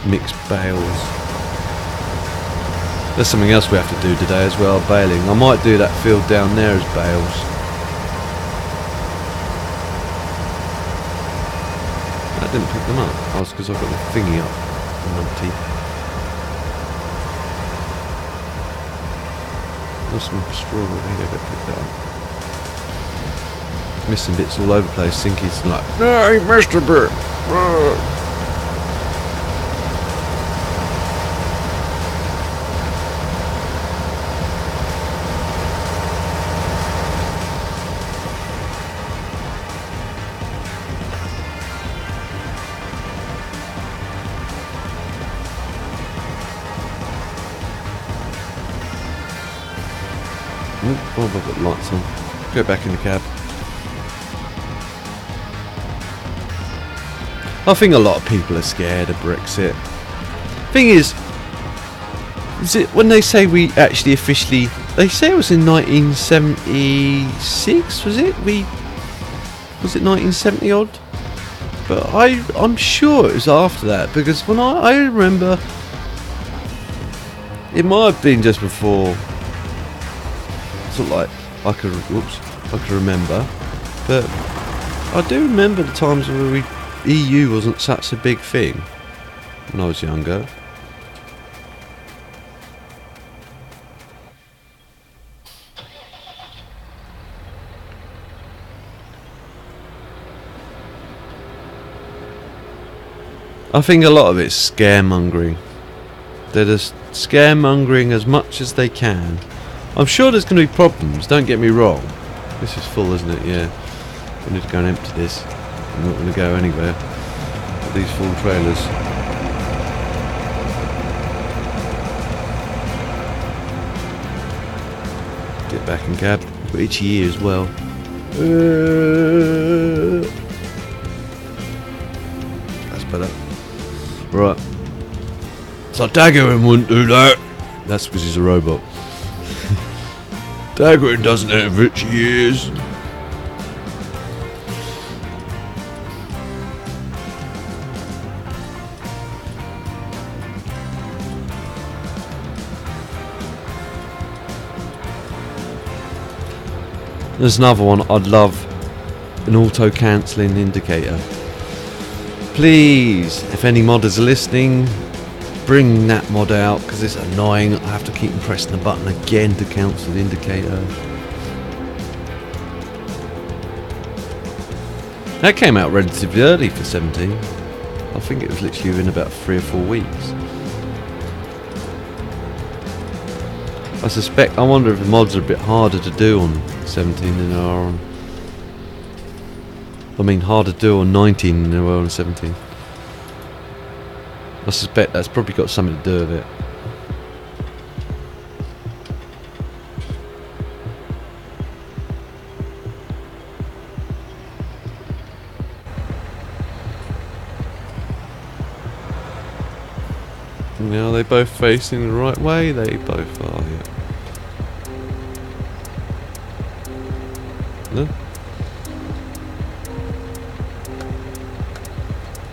mix bales. There's something else we have to do today as well, baling. I might do that field down there as bales. That didn't pick them up. Oh, it's because I've got the thingy up. Empty. There's some straw over here that picked that up. missing bits all over the place. Think he's like, no, I missed a bit. Oh, I've got lights on. Go back in the cab. I think a lot of people are scared of Brexit. Thing is it when they say we actually officially... They say it was in 1976, was it? Was it 1970 odd? But I'm sure it was after that, because when I remember... It might have been just before... Sort of like I could remember, but I do remember the times where EU wasn't such a big thing when I was younger. I think a lot of it's scaremongering. They're just scaremongering as much as they can. I'm sure there's going to be problems, don't get me wrong. This is full, isn't it? Yeah. I need to go and empty this. I'm not going to go anywhere with these full trailers. Get back in cab. I've got itchy ear as well. That's better. Right. So Dagoin wouldn't do that. That's because he's a robot. Dagoin doesn't have itchy ears. There's another one. I'd love an auto cancelling indicator. Please, if any modders are listening, bring that mod out, because it's annoying. I have to keep pressing the button again to cancel the indicator. That came out relatively early for 17. I think it was literally within about 3 or 4 weeks. I wonder if the mods are a bit harder to do on 17 than they are on... I mean, harder to do on 19 than they were on 17. I suspect that's probably got something to do with it. Now, are they both facing the right way? They both are, yeah. No?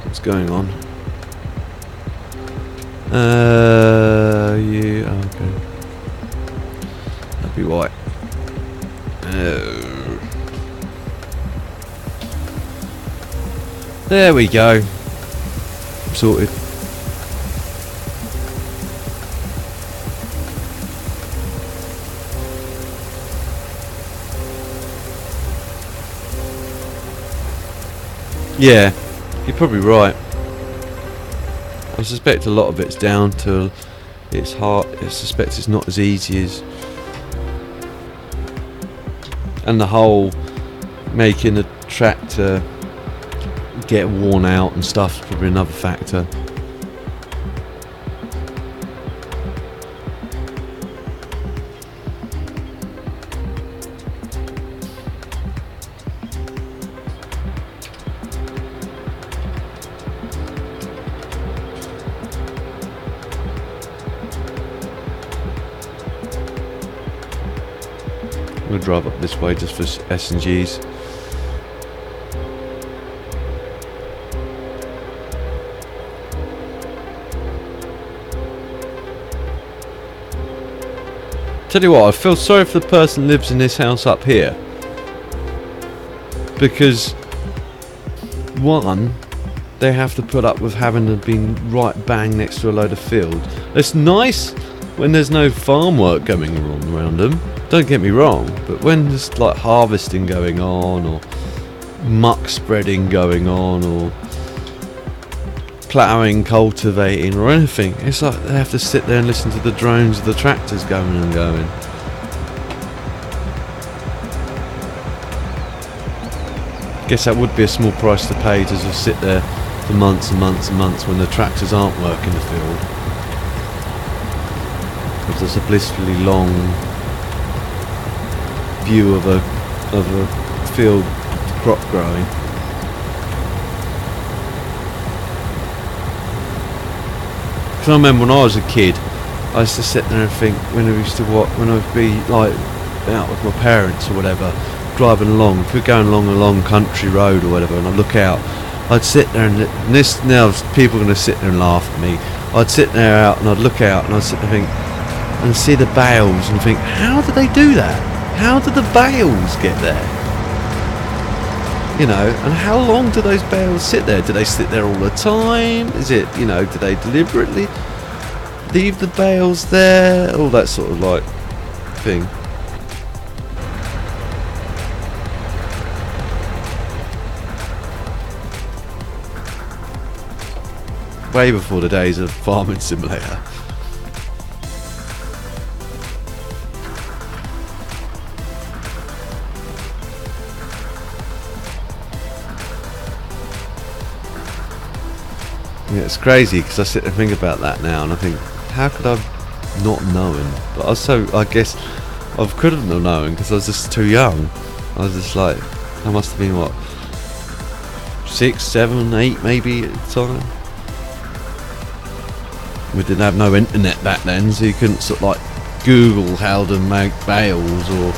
What's going on? Yeah, okay. That'd be white. There we go. Sorted. Yeah, you're probably right. I suspect a lot of it's down to it's hard. I suspect it's not as easy as, and the whole making the tractor get worn out and stuff is probably another factor. I'm going to drive up this way just for S&Gs. Tell you what, I feel sorry for the person who lives in this house up here. Because, one, they have to put up with having to be right bang next to a load of field. It's nice when there's no farm work going on around them. Don't get me wrong, but when there's like harvesting going on or muck spreading going on, or ploughing, cultivating, or anything. It's like they have to sit there and listen to the drones of the tractors going and going. Guess that would be a small price to pay to just sit there for months and months and months when the tractors aren't working the field. Because there's a blissfully long view of a field crop growing. Because I remember when I was a kid, I used to sit there and think, when I would be like out with my parents or whatever, driving along, if we're going along a long country road or whatever, and I'd look out, I'd sit there and this, now people are going to sit there and laugh at me. I'd sit there out and I'd look out and I'd sit there and think, and see the bales and think, how do they do that? How do the bales get there? You know, and how long do those bales sit there? Do they sit there all the time? Is it, you know, do they deliberately leave the bales there? All that sort of like thing. Way before the days of Farming Simulator. Yeah, it's crazy because I sit and think about that now, and I think, how could I not known? But also, I guess I could have not known because I was just too young. I was just like, I must have been what, 6, 7, 8 maybe at the time. We didn't have no internet back then, so you couldn't sort of like Google how to make bales, or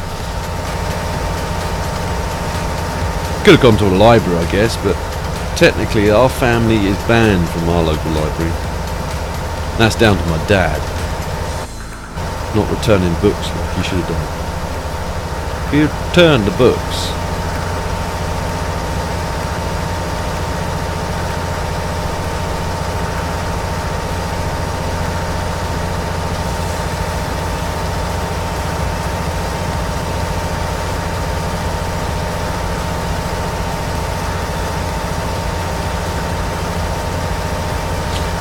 could have gone to a library, I guess, but technically our family is banned from our local library. That's down to my dad not returning books like he should have done. If he returned the books,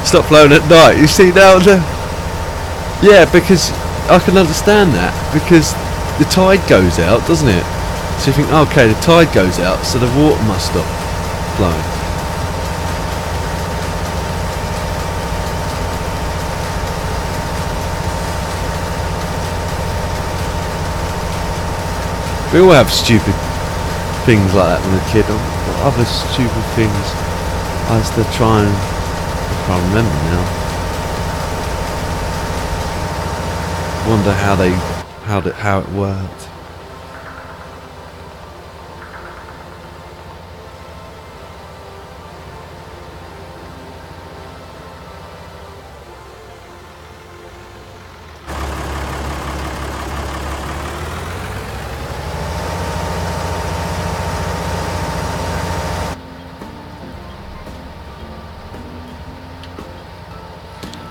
stop flowing at night. You see now, yeah, because I can understand that, because the tide goes out, doesn't it? So you think, okay, the tide goes out, so the water must stop flowing. We all have stupid things like that when we're a kid. What other stupid things I used to try and, I can't remember now. Wonder how it worked.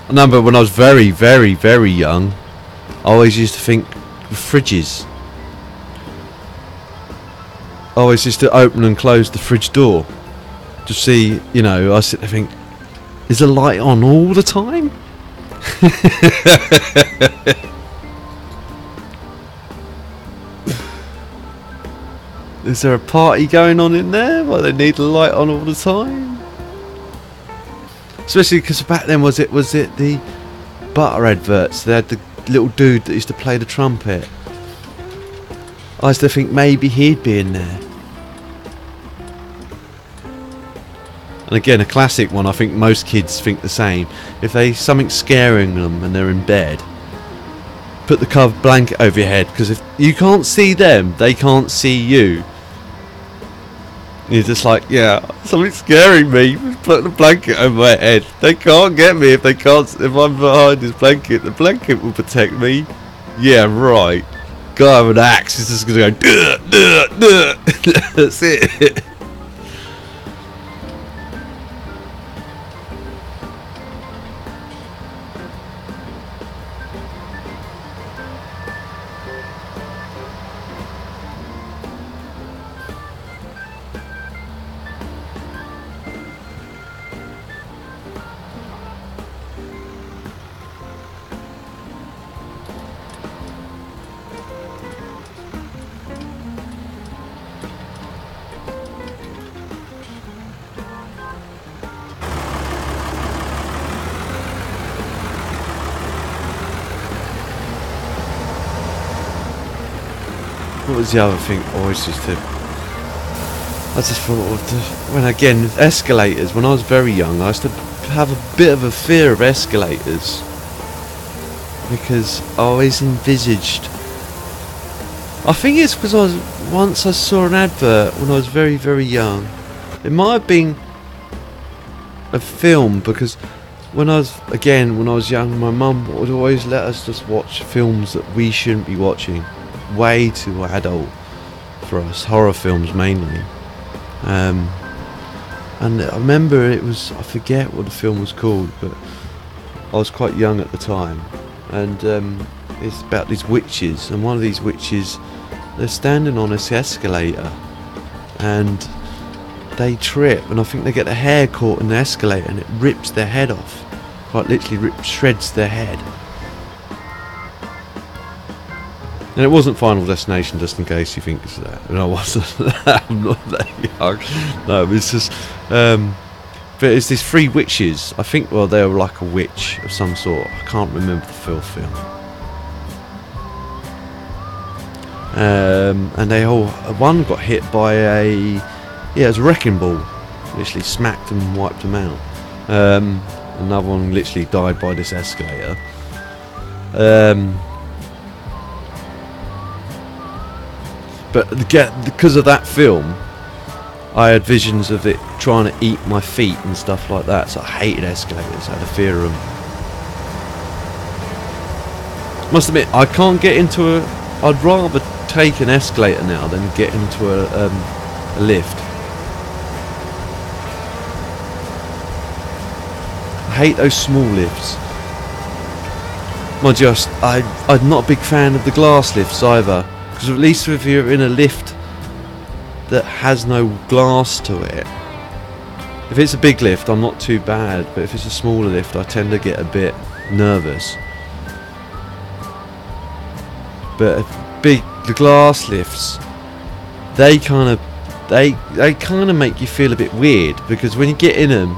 I remember when I was very, very, very young, I always used to think fridges. I always used to open and close the fridge door to see, you know, I sit there and think, is the light on all the time? Is there a party going on in there? Why they need the light on all the time? Especially because back then, was it the butter adverts? They had the little dude that used to play the trumpet. I used to think maybe he'd be in there. And again, a classic one, I think most kids think the same. If something's scaring them and they're in bed, put the cover blanket over your head, because if you can't see them, they can't see you. You're just like, yeah, something's scaring me. Put the blanket over my head. They can't get me if I'm behind this blanket. The blanket will protect me. Yeah, right. Guy with an axe is just gonna go, duh, duh, duh. That's it. what was the other thing I always used to... I just thought of when again escalators. When I was very young, I used to have a bit of a fear of escalators because I always envisaged. I think it's because once I saw an advert when I was very, very young. It might have been a film because when I was young, my mum would always let us just watch films that we shouldn't be watching, way too adult for us, horror films mainly. And I remember I forget what the film was called, but I was quite young at the time, and it's about these witches, and one of these witches, they're standing on this escalator, and they trip, and I think they get their hair caught in the escalator, and it rips their head off, quite literally shreds their head. And it wasn't Final Destination, just in case you think it's that. And I wasn't. I'm not that young. No, it's just. But it's these three witches. I think, well, they were like a witch of some sort. I can't remember the full film. And they all. One got hit by it was a wrecking ball. Literally smacked and wiped them out. Another one literally died by this escalator. But because of that film, I had visions of it trying to eat my feet and stuff like that. So I hated escalators. I had a fear of them. Must admit, I can't get into I'd rather take an escalator now than get into a lift. I hate those small lifts. Mind you, I'm not a big fan of the glass lifts either. Because at least if you're in a lift that has no glass to it, if it's a big lift I'm not too bad, but if it's a smaller lift I tend to get a bit nervous. But the glass lifts, they kind of make you feel a bit weird, because when you get in them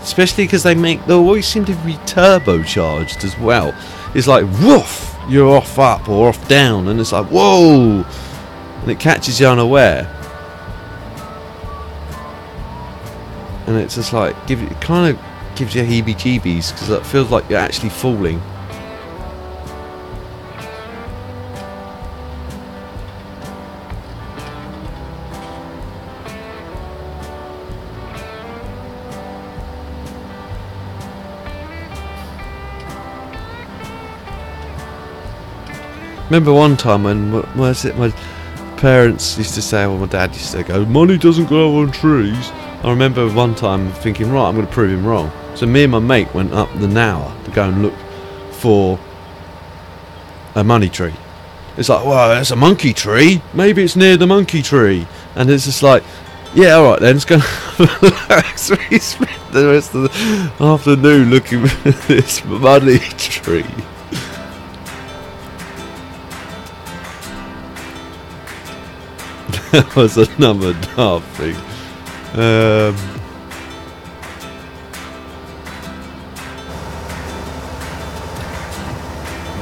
especially because they always seem to be turbocharged as well. It's like woof, you're off up or off down, and it's like whoa, and it catches you unaware, and it's just like it kind of gives you heebie-jeebies because it feels like you're actually falling. Remember one time when my parents used to say, well, my dad used to go, money doesn't grow on trees. I remember one time thinking, right, I'm going to prove him wrong. So me and my mate went up the Nower to go and look for a money tree. It's like, well, that's a monkey tree. Maybe it's near the monkey tree. And it's just like, yeah, alright then, let's go. So we spent the rest of the afternoon looking for this money tree. That was another daft thing.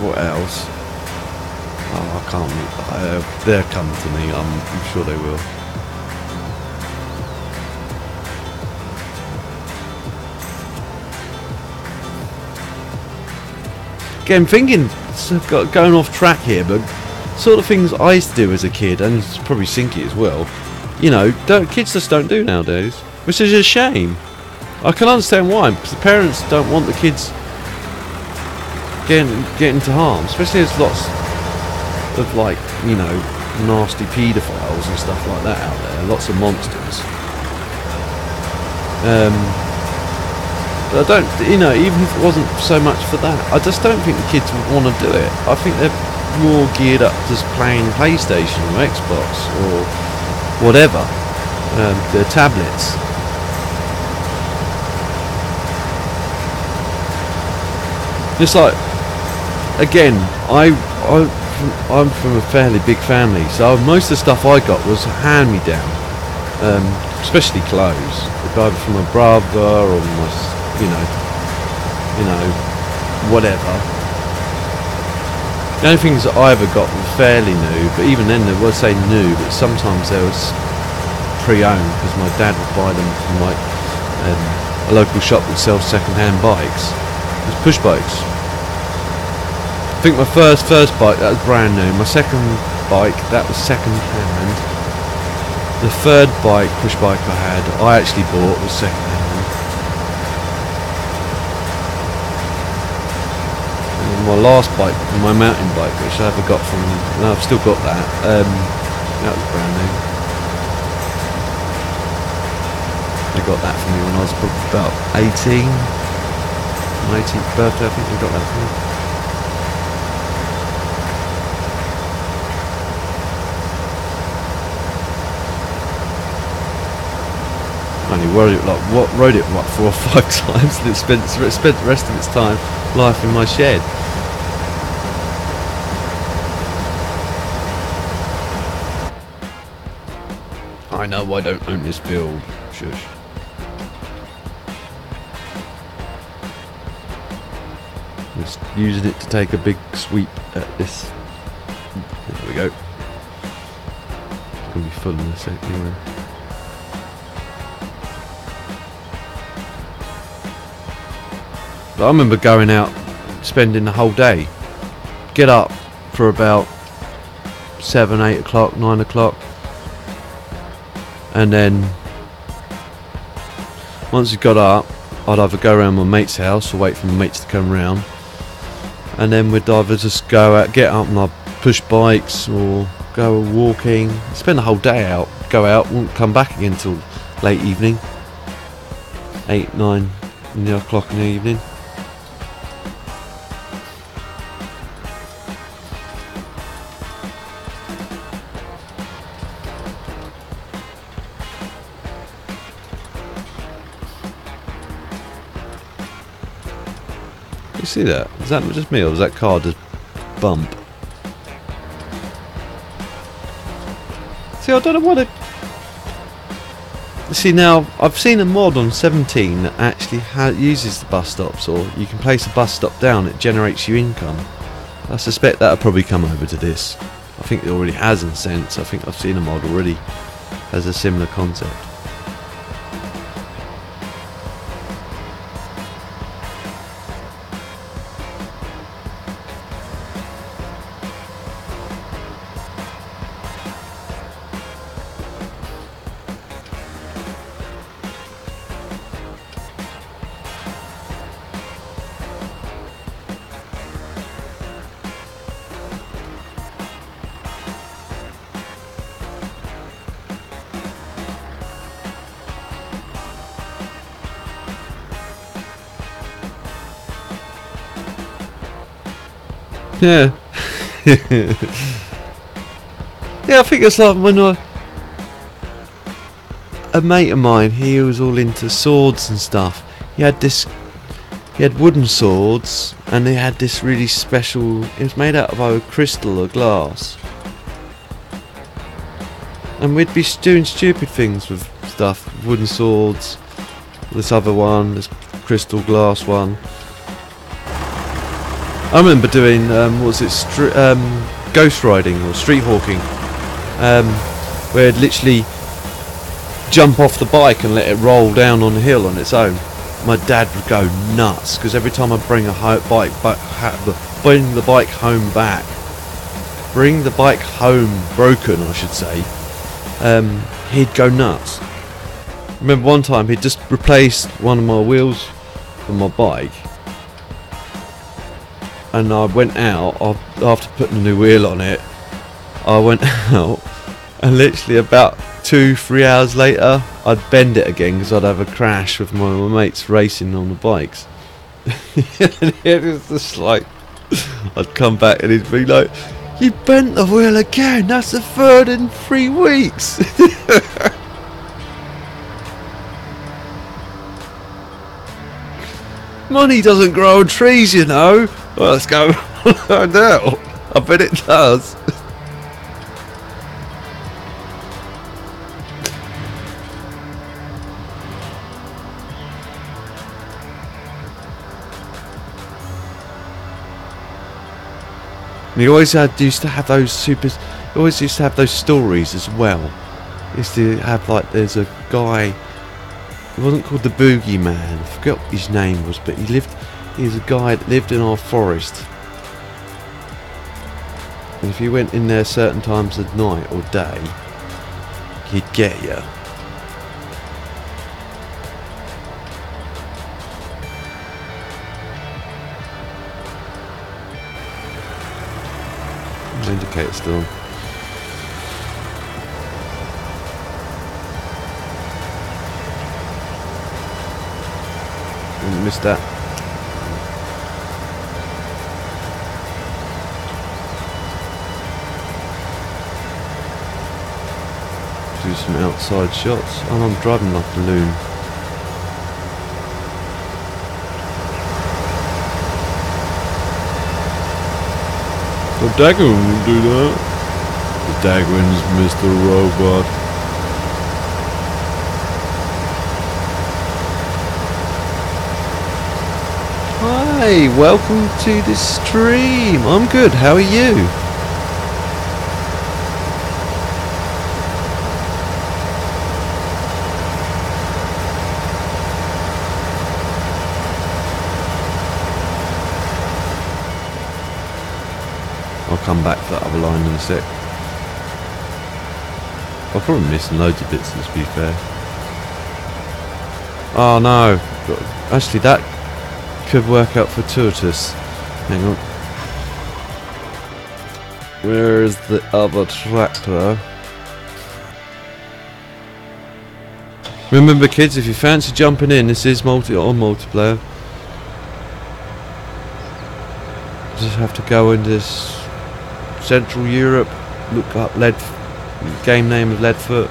What else? Oh, I can't. They're coming to me. I'm sure they will. Again, thinking, going off track here, but sort of things I used to do as a kid, and probably Sinky as well, you know, kids just don't do nowadays, which is a shame. I can understand why, because the parents don't want the kids getting into harm, especially there's lots of, like, you know, nasty paedophiles and stuff like that out there, lots of monsters. But I don't, you know, even if it wasn't so much for that, I just don't think the kids would want to do it. I think they're more geared up to just playing PlayStation or Xbox or whatever, their tablets. Just like, again, I'm from a fairly big family, so most of the stuff I got was hand-me-down, especially clothes, either from my brother or my, you know, whatever. The only things that I ever got were fairly new, but even then they were say new, but sometimes they was pre-owned because my dad would buy them from like a local shop that sells second-hand bikes. It was push bikes. I think my first bike, that was brand new. My second bike, that was second-hand. The third bike, push bike I actually bought was second-hand. My last bike, my mountain bike, which I ever got from, and I've still got that. That was brand new. They got that for me when I was probably about 18. My 18th birthday, I think they got that for me. Only rode it like 4 or 5 times, and it spent the rest of its time life in my shed. I know I don't own this build. Shush. Just using it to take a big sweep at this. There we go. It's gonna be full in a sec anyway. But I remember going out, spending the whole day. Get up for about 7, 8 o'clock, 9 o'clock. And then once we got up, I'd either go around my mate's house or wait for my mates to come round, and then we'd either just go out, get up and I'd push bikes or go walking, spend the whole day out, go out, wouldn't come back again till late evening, 8, 9 o'clock in the evening. You see that? Is that just me or was that car just bump? See, I don't know what it... See, now, I've seen a mod on 17 that actually uses the bus stops, or you can place a bus stop down, it generates you income. I suspect that'll probably come over to this. I think it already has in sense. I think I've seen a mod already as a similar concept. Yeah. Yeah, I think it's like when a mate of mine, he was all into swords and stuff. He had wooden swords, and he had this really special, it was made out of either crystal or glass. And we'd be doing stupid things with stuff, wooden swords, this other one, this crystal glass one. I remember doing, ghost riding or street hawking, where I'd literally jump off the bike and let it roll down on the hill on its own. My dad would go nuts, because every time I bring the bike home broken, I should say, he'd go nuts. I remember one time he'd just replaced one of my wheels for my bike, and I went out after putting a new wheel on it. I went out, and literally about 2-3 hours later, I'd bend it again because I'd have a crash with my mates racing on the bikes. And it was just like, I'd come back and he'd be like, "You bent the wheel again. That's the third in 3 weeks." Money doesn't grow on trees, you know. Well, let's go find out. I bet it does. You always used to have those stories as well. Used to have like, there's a guy, he wasn't called the Boogeyman, I forgot what his name was, but he was a guy that lived in our forest. And if you went in there certain times of night or day, he'd get you. Indicator still on. Missed that. Do some outside shots. Oh, I'm driving like a loon. The Dagwin will do that. The Dagwin's Mr. Robot. Hi, welcome to the stream. I'm good, how are you? I'll come back for that other line in a sec. I'll probably miss loads of bits, let's be fair. Oh no, actually that could work out fortuitous. Hang on. Where is the other tractor? Remember kids, if you fancy jumping in, this is multiplayer. Just have to go into this Central Europe, look up game name of Leadfoot,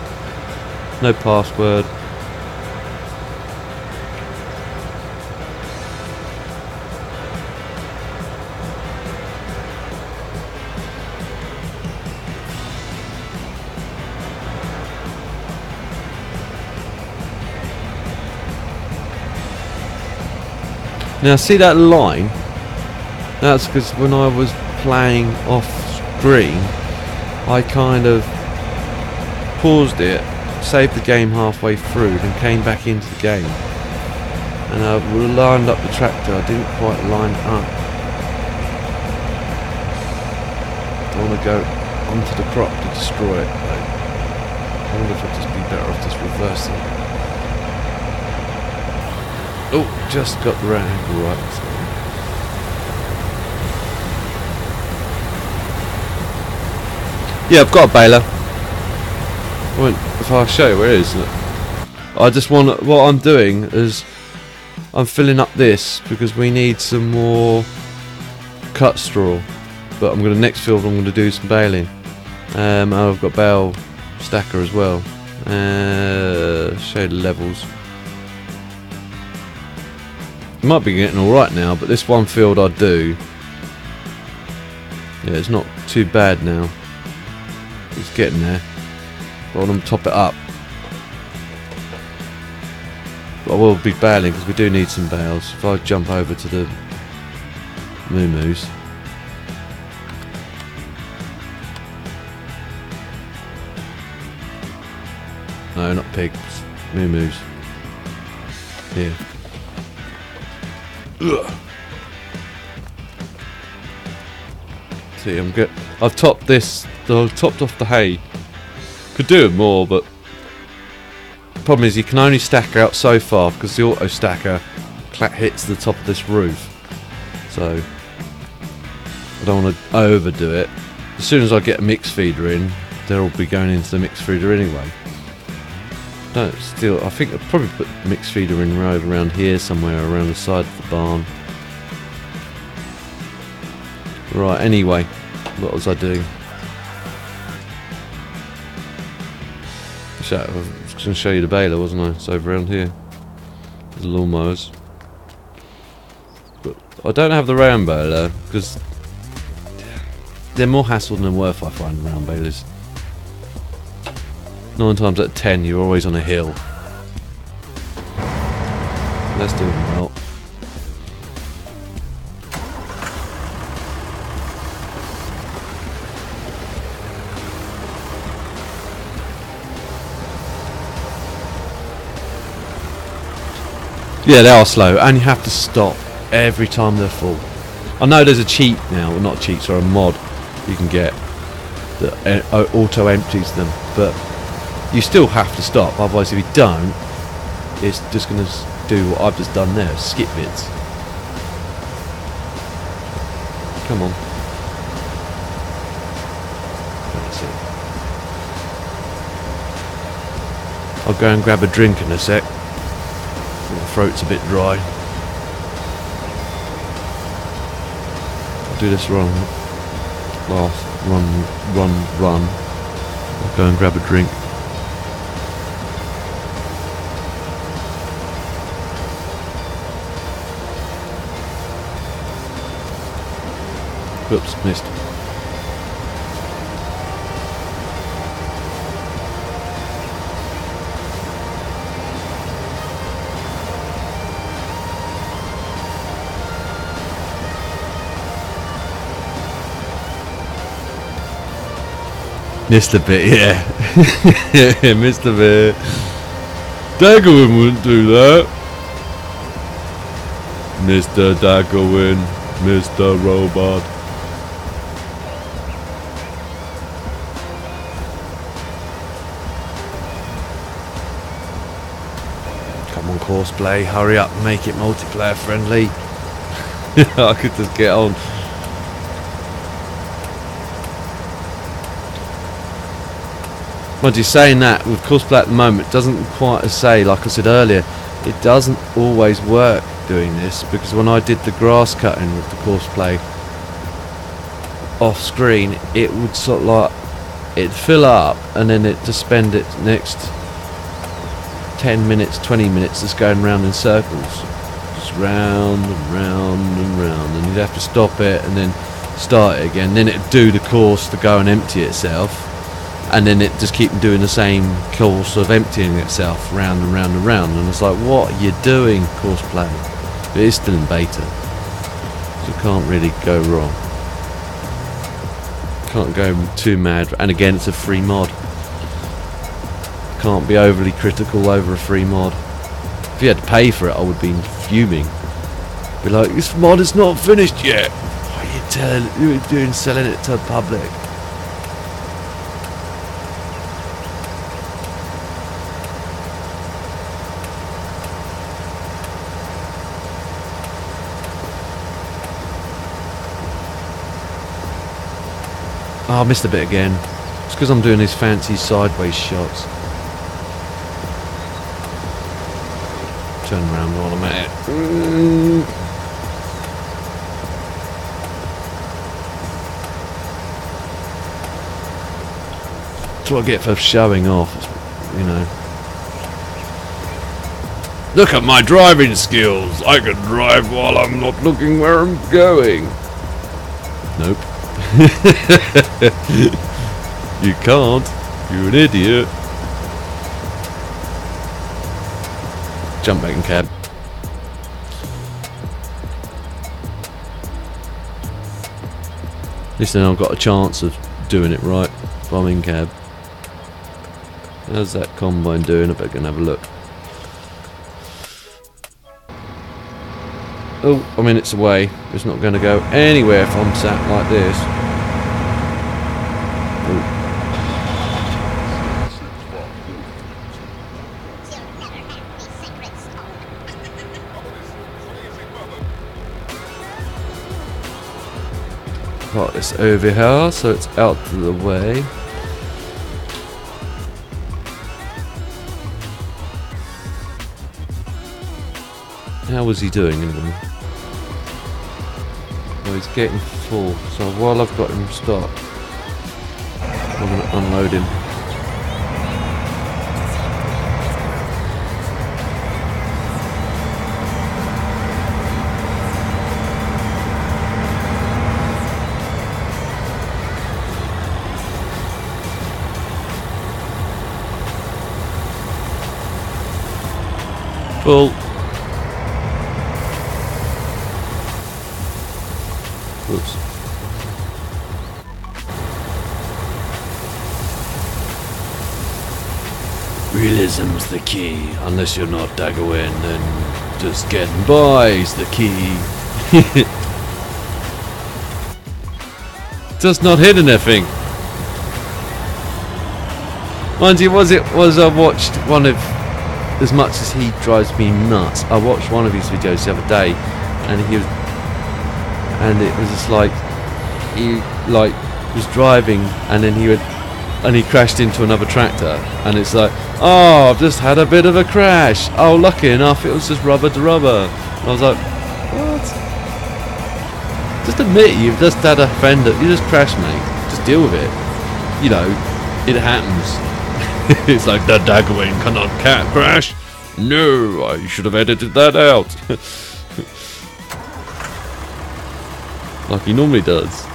no password. Now see that line? That's because when I was playing off screen, I kind of paused it, saved the game halfway through, then came back into the game. And I lined up the tractor, I didn't quite line it up. I want to go onto the crop to destroy it. I wonder if I'd just be better off just reversing it. Oh, just got the right angle right. So. Yeah, I've got a baler. If I show you where it is, I just want. What I'm doing is I'm filling up this because we need some more cut straw. But I'm gonna next field. I'm gonna do some baling. I've got bale stacker as well. Show the levels. Might be getting all right now, but this one field I do. Yeah, it's not too bad now. It's getting there. But I want to top it up. But I will be baling because we do need some bales. If I jump over to the moo-moos. No, not pigs. Moo-moos. Here. Ugh. See, I'm good. I've topped this. I've topped off the hay. Could do it more, but the problem is you can only stacker out so far because the auto stacker hits the top of this roof. So I don't want to overdo it. As soon as I get a mix feeder in, they'll be going into the mix feeder anyway. I think I'll probably put the mix feeder in right around here somewhere, around the side of the barn. Right, anyway, what was I doing? I was going to show you the baler, wasn't I? It's over around here. The lawnmowers. But I don't have the round baler because they're more hassle than worth, I find, round balers. 9 times out of 10 you're always on a hill. Let's do it well. Yeah, they are slow, and you have to stop every time they're full. I know there's a cheat now, well, not a cheat, sorry, a mod you can get that auto empties them, but you still have to stop. Otherwise, if you don't, it's just going to do what I've just done there, skip bits. Come on. That's it. I'll go and grab a drink in a sec. My throat's a bit dry. I'll do this wrong. Last run. I'll go and grab a drink. Oops, missed. Missed a bit, yeah. Yeah, missed a bit. Daggerwin wouldn't do that. Mr. Daggerwin, Mr. Robot. Come on, Courseplay, hurry up and make it multiplayer friendly. I could just get on. Mind you, saying that, with Courseplay at the moment, it doesn't quite say, like I said earlier, it doesn't always work doing this, because when I did the grass cutting with the Courseplay off screen, it would sort of like, it'd fill up, and then it just spend its next 10 minutes, 20 minutes just going round in circles. Just round and round and round, and you'd have to stop it and then start it again. Then it'd do the course to go and empty itself. And then it just keep doing the same course of emptying itself round and round and round, and it's like, what are you doing, Courseplay? But it is still in beta, so you can't really go wrong. Can't go too mad, and again, it's a free mod. Can't be overly critical over a free mod. If you had to pay for it, I would be fuming. Be like, this mod is not finished yet. What are you doing selling it to the public? Oh, I missed a bit again. It's because I'm doing these fancy sideways shots. Turn around while I'm at it. That's what I get for showing off, you know. Look at my driving skills. I can drive while I'm not looking where I'm going. Nope. You can't. You're an idiot. Jump back in cab. Listen, I've got a chance of doing it right if I'm in cab. How's that combine doing? I better go and have a look. Oh, I mean, it's away. It's not going to go anywhere if I'm sat like this. Oh. Got this over here, so it's out of the way. How was he doing anyway? Oh, he's getting full, so while I've got him stopped, I'm going to unload him. Full. Oops. Realism's the key. Unless you're not Daggerwin, then Just getting by's the key. Just not hit anything. Mind you, I watched one of, as much as he drives me nuts, I watched one of his videos the other day, and it was just like, he like was driving, and then he crashed into another tractor, and it's like, oh, I've just had a bit of a crash. Oh, lucky enough, it was just rubber to rubber. And I was like, what? Just admit you've just had a fender, you just crashed, mate. Just deal with it. You know, it happens. It's like, the Daggerwing cannot crash. No, I should have edited that out. Like he normally does.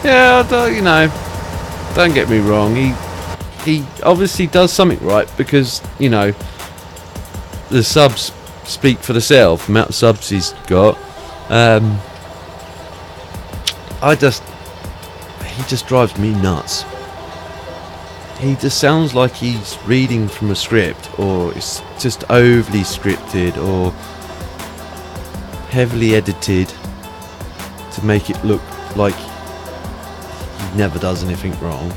Yeah, you know, don't get me wrong. He obviously does something right, because, you know, the subs speak for themselves. The amount of subs he's got. He just drives me nuts. He just sounds like he's reading from a script, or it's just overly scripted or heavily edited to make it look like he never does anything wrong.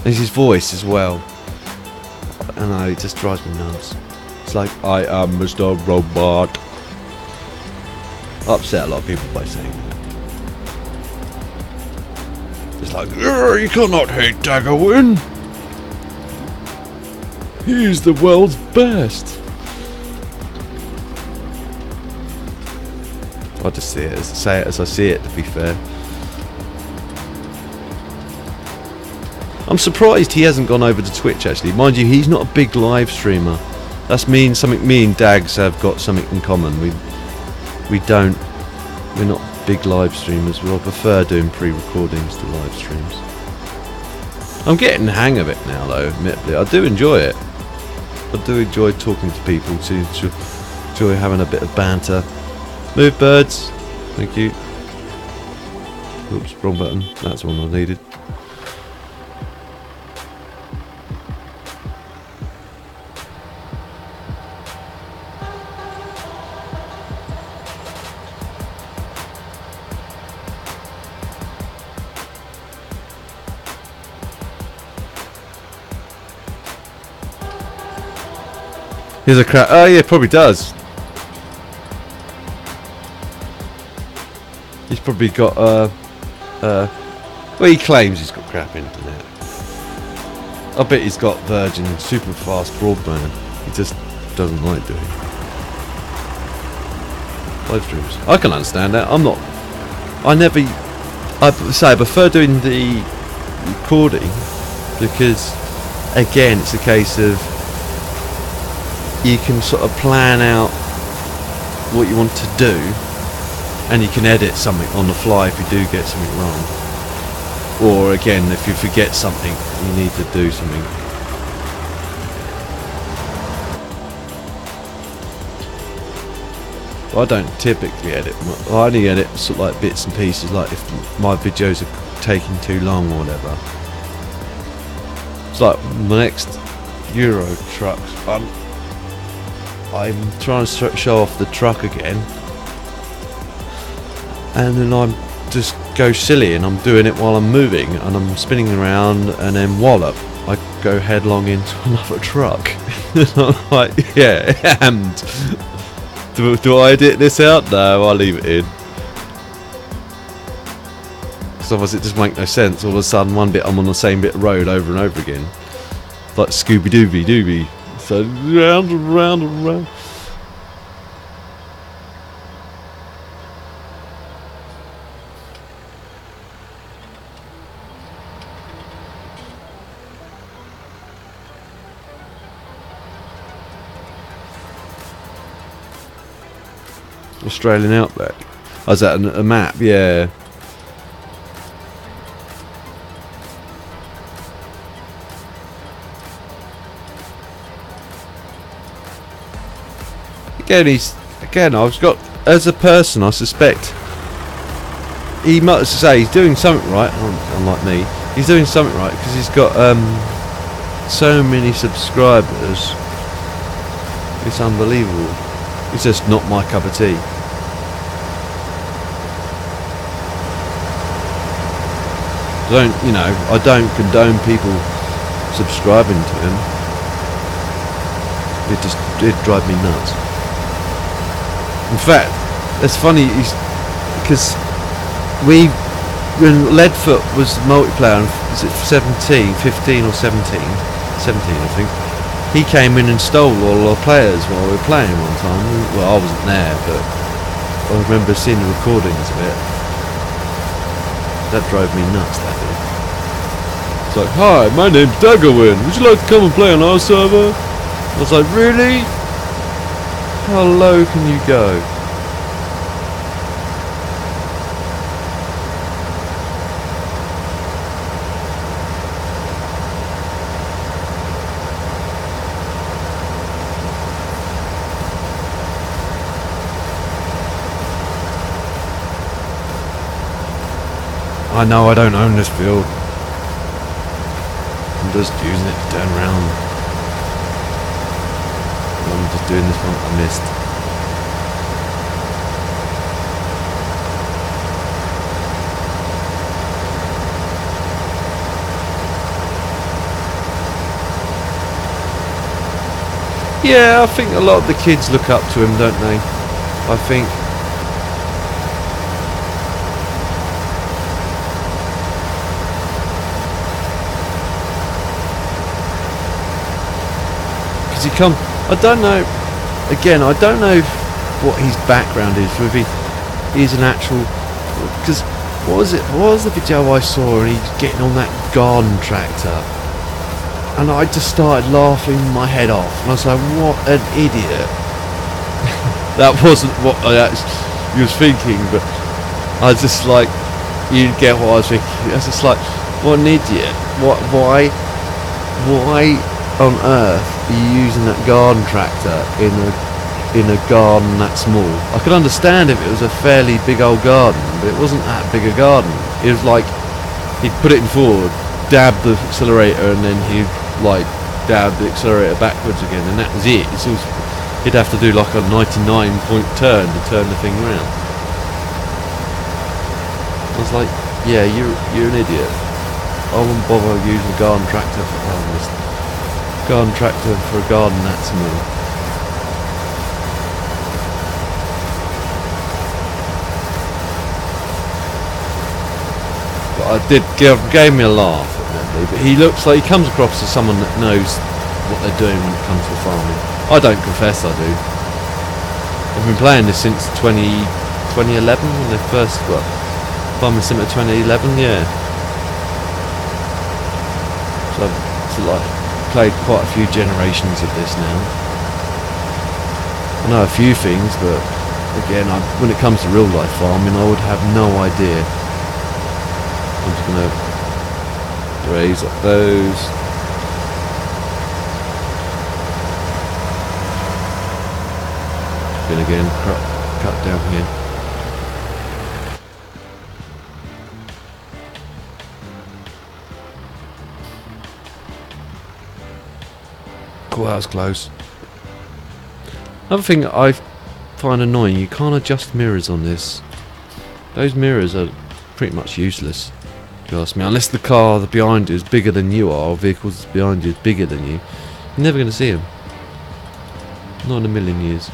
There's his voice as well. I don't know, it just drives me nuts. It's like, I am Mr. Robot. Upset a lot of people by saying that. It's like, you cannot hate Daggerwing. He's the world's best. I just say it as I see it, to be fair. I'm surprised he hasn't gone over to Twitch, actually. Mind you, he's not a big live streamer. That's me and Dags have got something in common. We're not big live streamers. I prefer doing pre-recordings to live streams. I'm getting the hang of it now, though, admittedly. I do enjoy it. I do enjoy talking to people, to enjoy having a bit of banter. Move, birds. Thank you. Oops, wrong button. That's the one I needed. Here's a crap. Oh yeah, probably does. He's probably got well, he claims he's got crap internet. I bet he's got Virgin super fast broadband. He just doesn't like doing live streams. I can understand that. I prefer doing the recording, because again, it's a case of you can sort of plan out what you want to do, and you can edit something on the fly if you do get something wrong. Or again, if you forget something, you need to do something. I don't typically edit. I only edit sort of like bits and pieces, like if my videos are taking too long or whatever. It's like my next Euro trucks. I'm trying to show off the truck again, and then I'm just go silly, and I'm doing it while I'm moving, and I'm spinning around, and then wallop, I go headlong into another truck. And I'm like, yeah, and do I edit this out? No, I'll leave it in. Because otherwise it just makes no sense. All of a sudden, one bit I'm on the same bit of road over and over again, like Scooby-Dooby-Dooby. So round and round and round. Australian Outback. Oh, is that a map? Yeah. Again, I've got, as a person, I suspect he must say he's doing something right. Unlike me, he's doing something right because he's got so many subscribers. It's unbelievable. It's just not my cup of tea. I don't condone people subscribing to him. It'd drive me nuts. In fact, it's funny because when Leadfoot was multiplayer, was it 15 or 17? 17, I think. He came in and stole all our players while we were playing one time. Well, I wasn't there, but I remember seeing the recordings of it. That drove me nuts, that did. It's like, hi, my name's Daggerwin. Would you like to come and play on our server? I was like, really? How low can you go? I know I don't own this field. I'm just using it to turn around. I'm just doing this one I missed. Yeah, I think a lot of the kids look up to him, don't they? I think. I don't know. Again, I don't know what his background is. Whether he's an actual. Because what was it? What was the video I saw? And he's getting on that garden tractor, and I just started laughing my head off. And I was like, "What an idiot!" That wasn't what I actually was thinking, but I was just like, you get what I was thinking. I was just like, "What an idiot! Why on earth are you using that garden tractor in a garden that small?" I could understand if it was a fairly big old garden, but it wasn't that big a garden. It was like he'd put it in forward, dab the accelerator, and then he'd like dab the accelerator backwards again, and that was it. He'd have to do like a 99-point turn to turn the thing around. I was like, yeah, you're an idiot. I wouldn't bother using a garden tractor for a garden that small. But gave me a laugh, evidently. But he looks like he comes across as someone that knows what they're doing when it comes to farming. I don't confess I do. I've been playing this since 2011 when they first Farming Simulator 2011, yeah. So I've played quite a few generations of this now. I know a few things, but again, when it comes to real life farming, I would have no idea. I'm just going to raise up those. Again, cut down here. Cool, that was close. Another thing I find annoying, you can't adjust mirrors on this. Those mirrors are pretty much useless, if you ask me. Unless the car behind you is bigger than you are, or vehicles behind you is bigger than you. You're never going to see them. Not in a million years.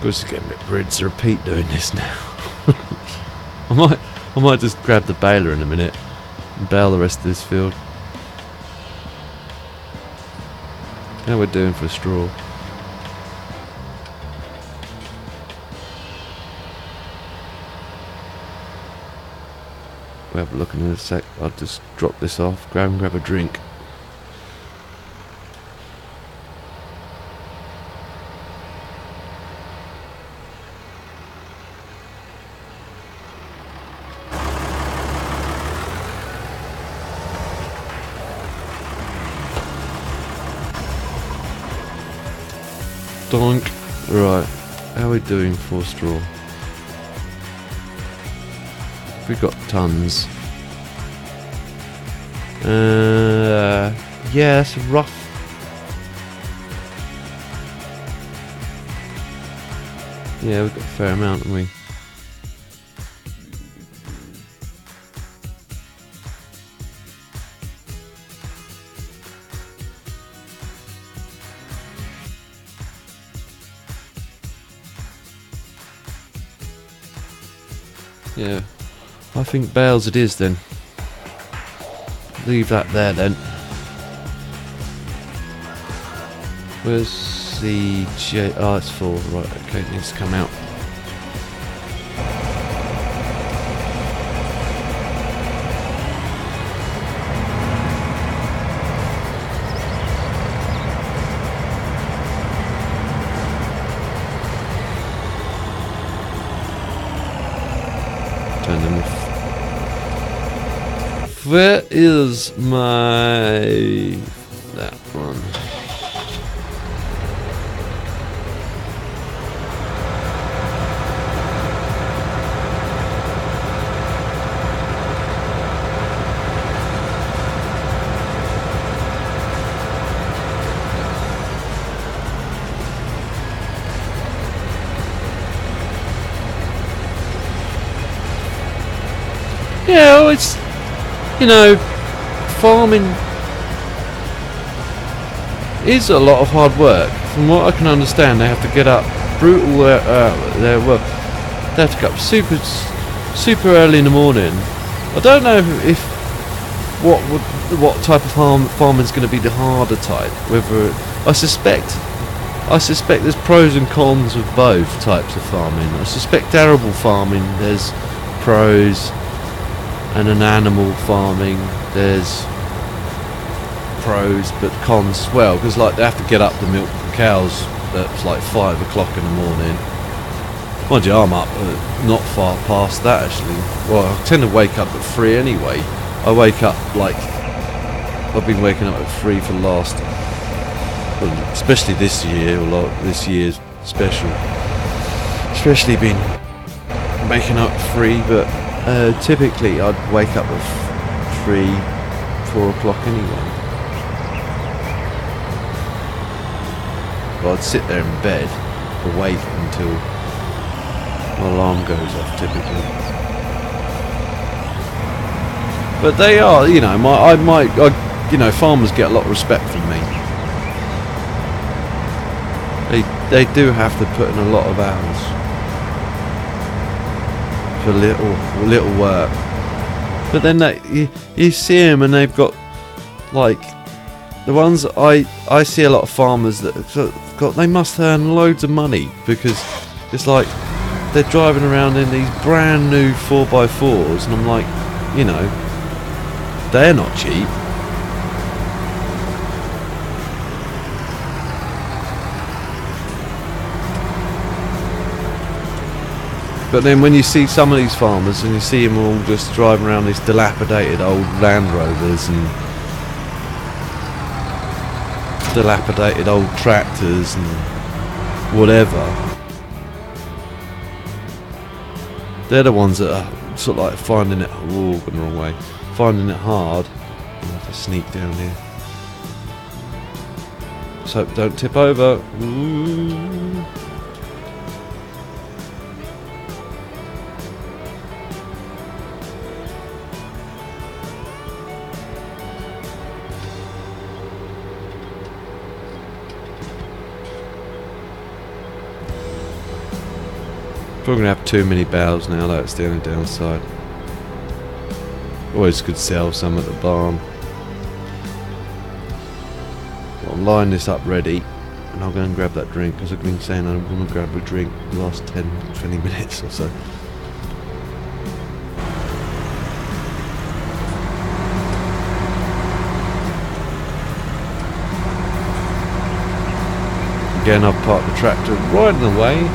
It's getting a bit weird to repeat doing this now. I might just grab the baler in a minute and bale the rest of this field. How we're doing for straw. We'll have a look in a sec. I'll just drop this off, grab a drink. Donk. Right. How are we doing for straw? We've got tons. Yeah, it's rough. Yeah, we've got a fair amount, haven't we? Yeah, I think bales it is then. Leave that there then. Where's the J? Oh, it's full. Right, okay, it needs to come out. Turn them off. Where is my... that one? Yeah, well, it's, you know, farming is a lot of hard work. From what I can understand, they have to get up brutal. They have to get up super early in the morning. I don't know if what type of farming is going to be the harder type. Whether I suspect there's pros and cons of both types of farming. I suspect arable farming there's pros. And an animal farming, there's pros but cons as well, because like they have to get up to milk the cows at like 5 o'clock in the morning. Mind you, I'm up not far past that actually. Well, I tend to wake up at 3 anyway. I wake up like, I've been waking up at 3 for the last, well, especially this year, or like this year's special, especially been waking up at 3, but typically I'd wake up at 3, 4 o'clock anyway. But I'd sit there in bed, awake until my alarm goes off typically. But they are, you know, you know, farmers get a lot of respect from me. They do have to put in a lot of hours for little work, but then you see them and they've got like the ones that I see a lot of farmers that have got, they must earn loads of money, because it's like they're driving around in these brand new 4x4s, and I'm like, you know, they're not cheap. But then when you see some of these farmers and you see them all just driving around these dilapidated old Land Rovers and dilapidated old tractors and whatever, they're the ones that are sort of like finding it, oh, going the wrong way, finding it hard. I'll have to sneak down here. So don't tip over. Ooh. Probably going to have too many bales now, that's the only downside. Always could sell some at the barn. I'll line this up ready and I'll go and grab that drink, because I've been saying I'm going to grab a drink the last 10-20 minutes or so. Again, I've parked the tractor right in the way.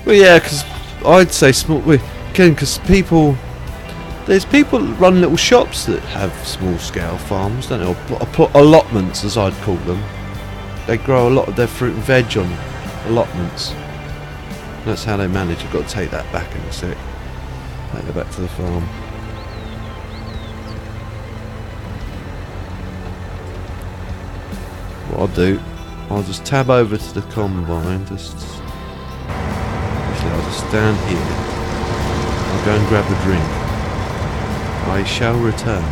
Well, yeah, because I'd say small. Again, because there's people that run little shops that have small scale farms, don't they? Or allotments, as I'd call them. They grow a lot of their fruit and veg on allotments. That's how they manage. I've got to take that back in a sec. Take that back to the farm. What I'll do, I'll just tab over to the combine. Actually, I'll just stand here. I'll go and grab a drink. I shall return.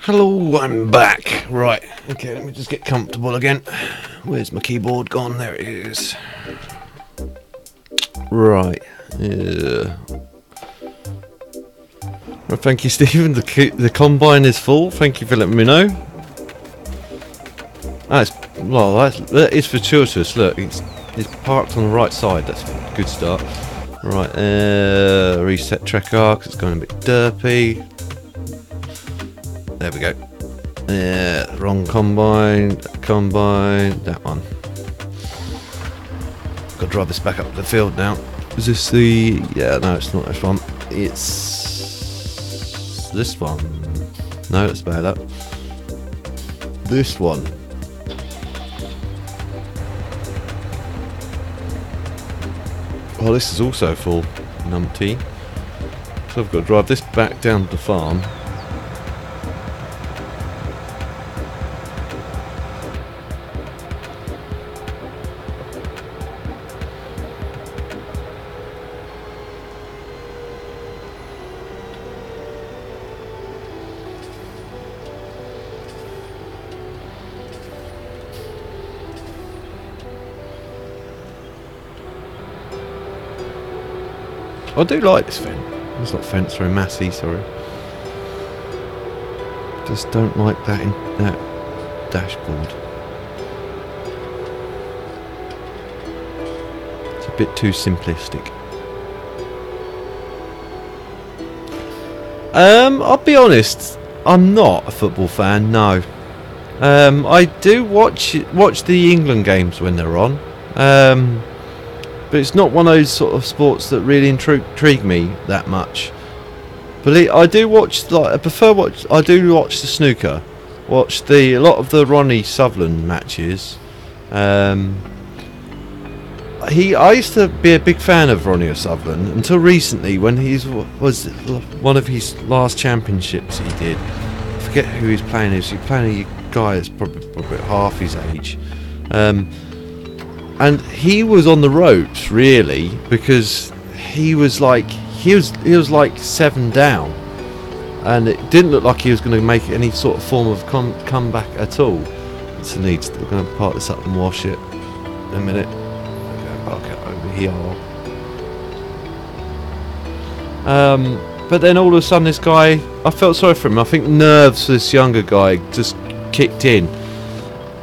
Hello, I'm back. Right, okay, let me just get comfortable again. Where's my keyboard gone? There it is. Right, yeah. Well, thank you, Stephen. The combine is full. Thank you for letting me know. That is fortuitous. Look, it's parked on the right side. That's a good start. Right, reset tracker because it's going a bit derpy. There we go. Yeah, wrong combine, that one. Got to drive this back up the field now. Is this the... Yeah, no, it's not this one. It's this one. No, that's bad up. This one. Oh, this is also full. Numpty. So I've got to drive this back down to the farm. I do like this fence. It's not fence, sorry, Massey, sorry. Just don't like that in that dashboard. It's a bit too simplistic. I'll be honest, I'm not a football fan, no. I do watch the England games when they're on. But it's not one of those sort of sports that really intrigue me that much. But I do watch, I do watch the snooker. Watch a lot of the Ronnie Sutherland matches. I used to be a big fan of Ronnie Sutherland until recently when was one of his last championships he did. I forget who he's playing. He's playing a guy that's probably half his age. And he was on the ropes really because he was like 7 down, and it didn't look like he was going to make any sort of form of comeback at all. So we're going to park this up and wash it in a minute. Park it over here. But then all of a sudden this guy, I felt sorry for him. I think nerves for this younger guy just kicked in,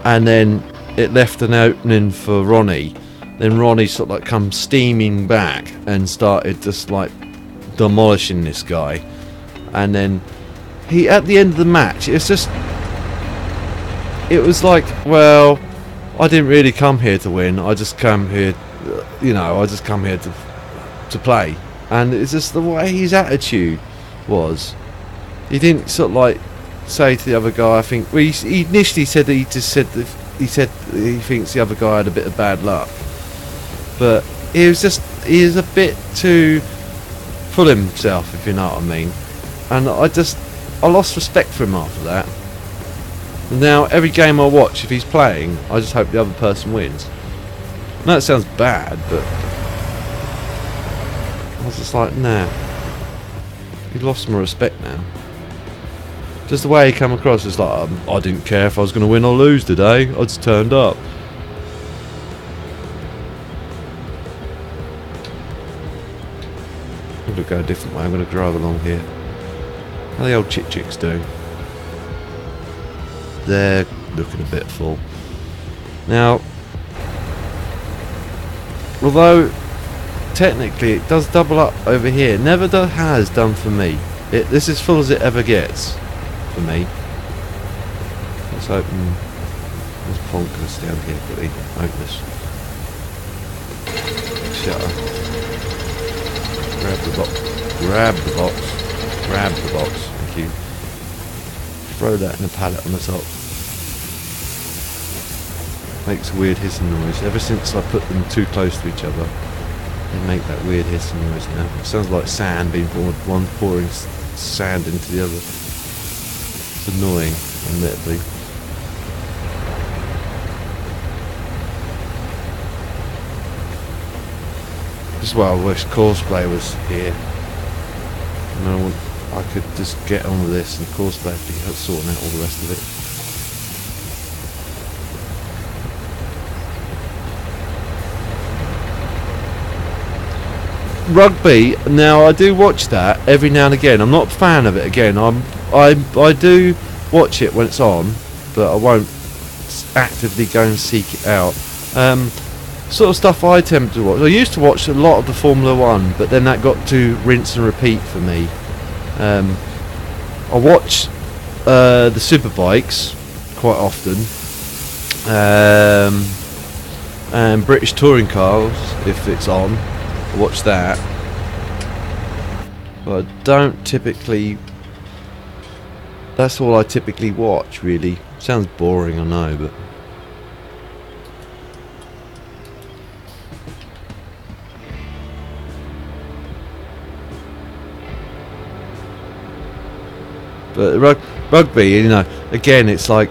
and then it left an opening for Ronnie. Then Ronnie sort of like come steaming back and started just like demolishing this guy. And then he, at the end of the match, it was like, well, I didn't really come here to win. I just come here, to play. And it's just the way his attitude was. He didn't sort of like say to the other guy, I think, well, he initially said that he said he thinks the other guy had a bit of bad luck, but he was a bit too full of himself, if you know what I mean. And I lost respect for him after that. And now every game I watch, if he's playing, I just hope the other person wins. I know it sounds bad, but I was just like, nah, he lost my respect now. Just the way he came across is like, I didn't care if I was going to win or lose today. I just turned up. I'm going to go a different way. I'm going to drive along here. How the old chicks doing? They're looking a bit full. Now, although technically it does double up over here, never has done for me. This is full as it ever gets. For me. Let's open this bonkers down here quickly. Open this. Shutter. Grab the box. Grab the box. Grab the box. Thank you. Throw that in a pallet on the top. Makes a weird hissing noise. Ever since I put them too close to each other, they make that weird hissing noise now. It sounds like sand being poured, one pouring sand into the other. It's annoying, admittedly. This is why I wish Courseplay was here. And I I could just get on with this, and of course they'd be sorting out all the rest of it. Rugby, now I do watch that every now and again. I'm not a fan of it again. I do watch it when it's on, but I won't actively go and seek it out. Sort of stuff I tend to watch. I used to watch a lot of the Formula 1, but then that got to rinse and repeat for me. I watch the superbikes quite often, and British touring cars if it's on. I watch that, but I don't typically. That's all I typically watch, really. Sounds boring, I know, but. But rugby, you know, again, it's like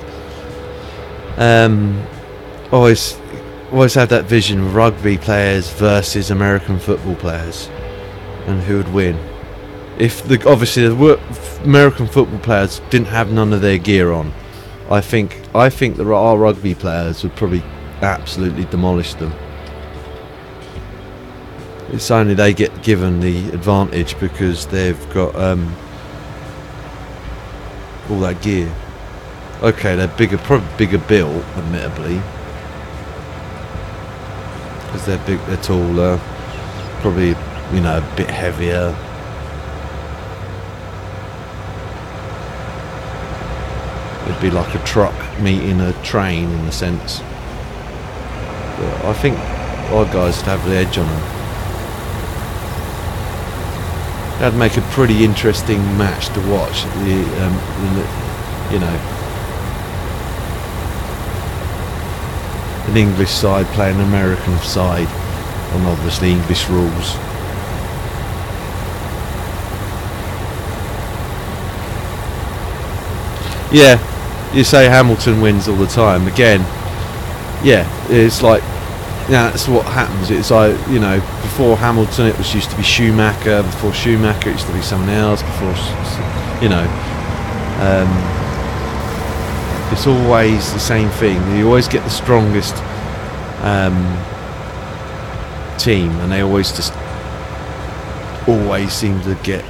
always had that vision of rugby players versus American football players, and who would win. If obviously the American football players didn't have none of their gear on, I think that our rugby players would probably absolutely demolish them. It's only they get given the advantage because they've got all that gear. Okay, they're probably bigger built, admittedly, because they're big, they're taller, probably, you know, a bit heavier. It'd be like a truck meeting a train in a sense. But I think our guys would have the edge on them. That'd make a pretty interesting match to watch. You know, an English side playing an American side on obviously English rules. Yeah, you say Hamilton wins all the time. Again, yeah, it's like. Yeah, that's what happens. It's like, you know, before Hamilton it used to be Schumacher, before Schumacher it used to be someone else, before, you know, it's always the same thing. You always get the strongest team, and they always seem to get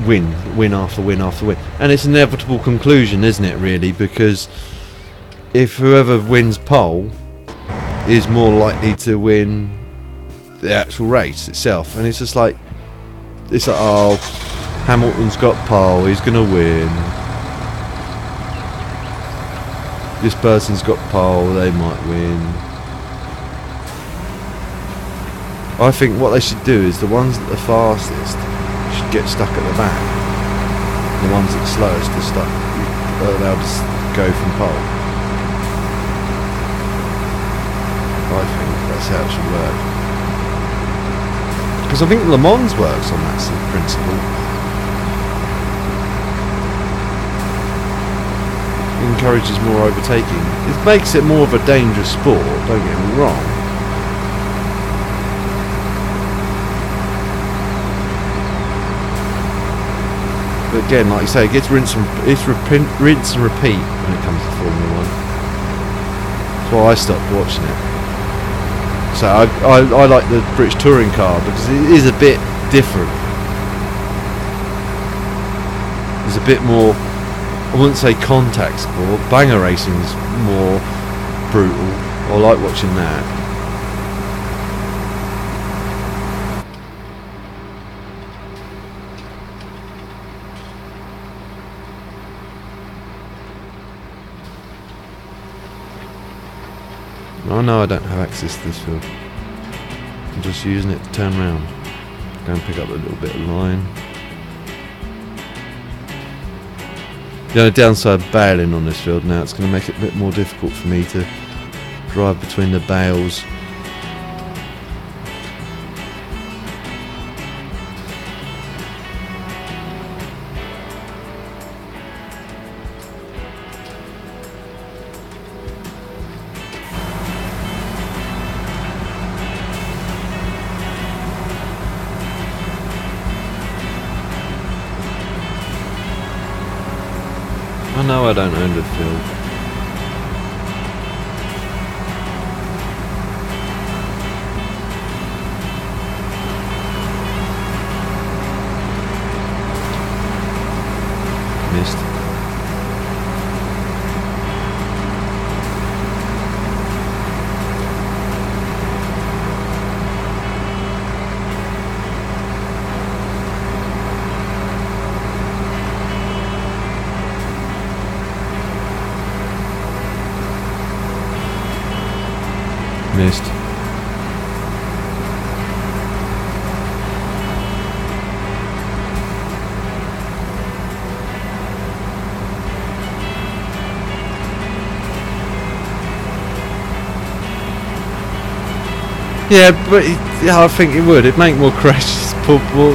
win after win after win, and it's an inevitable conclusion, isn't it, really, because if whoever wins pole is more likely to win the actual race itself, and it's just like, oh, Hamilton's got pole, he's gonna win. This person's got pole, they might win. I think what they should do is the ones that are fastest should get stuck at the back. The ones that are slowest are stuck. They'll just go from pole. I think that's how it should work. Because I think Le Mans works on that sort of principle. It encourages more overtaking. It makes it more of a dangerous sport, don't get me wrong. But again, like you say, it gets rinse and repeat when it comes to Formula 1. That's why I stopped watching it. So I like the British touring car because it is a bit different. There's a bit more, I wouldn't say contact sport, banger racing's more brutal. I like watching that. I know I don't have access to this field. I'm just using it to turn around. Go and pick up a little bit of line. The only downside of bailing on this field now, it's going to make it a bit more difficult for me to drive between the bales. I know I don't own the field. Missed. Missed. Yeah, but I think it would. It'd make more crashes.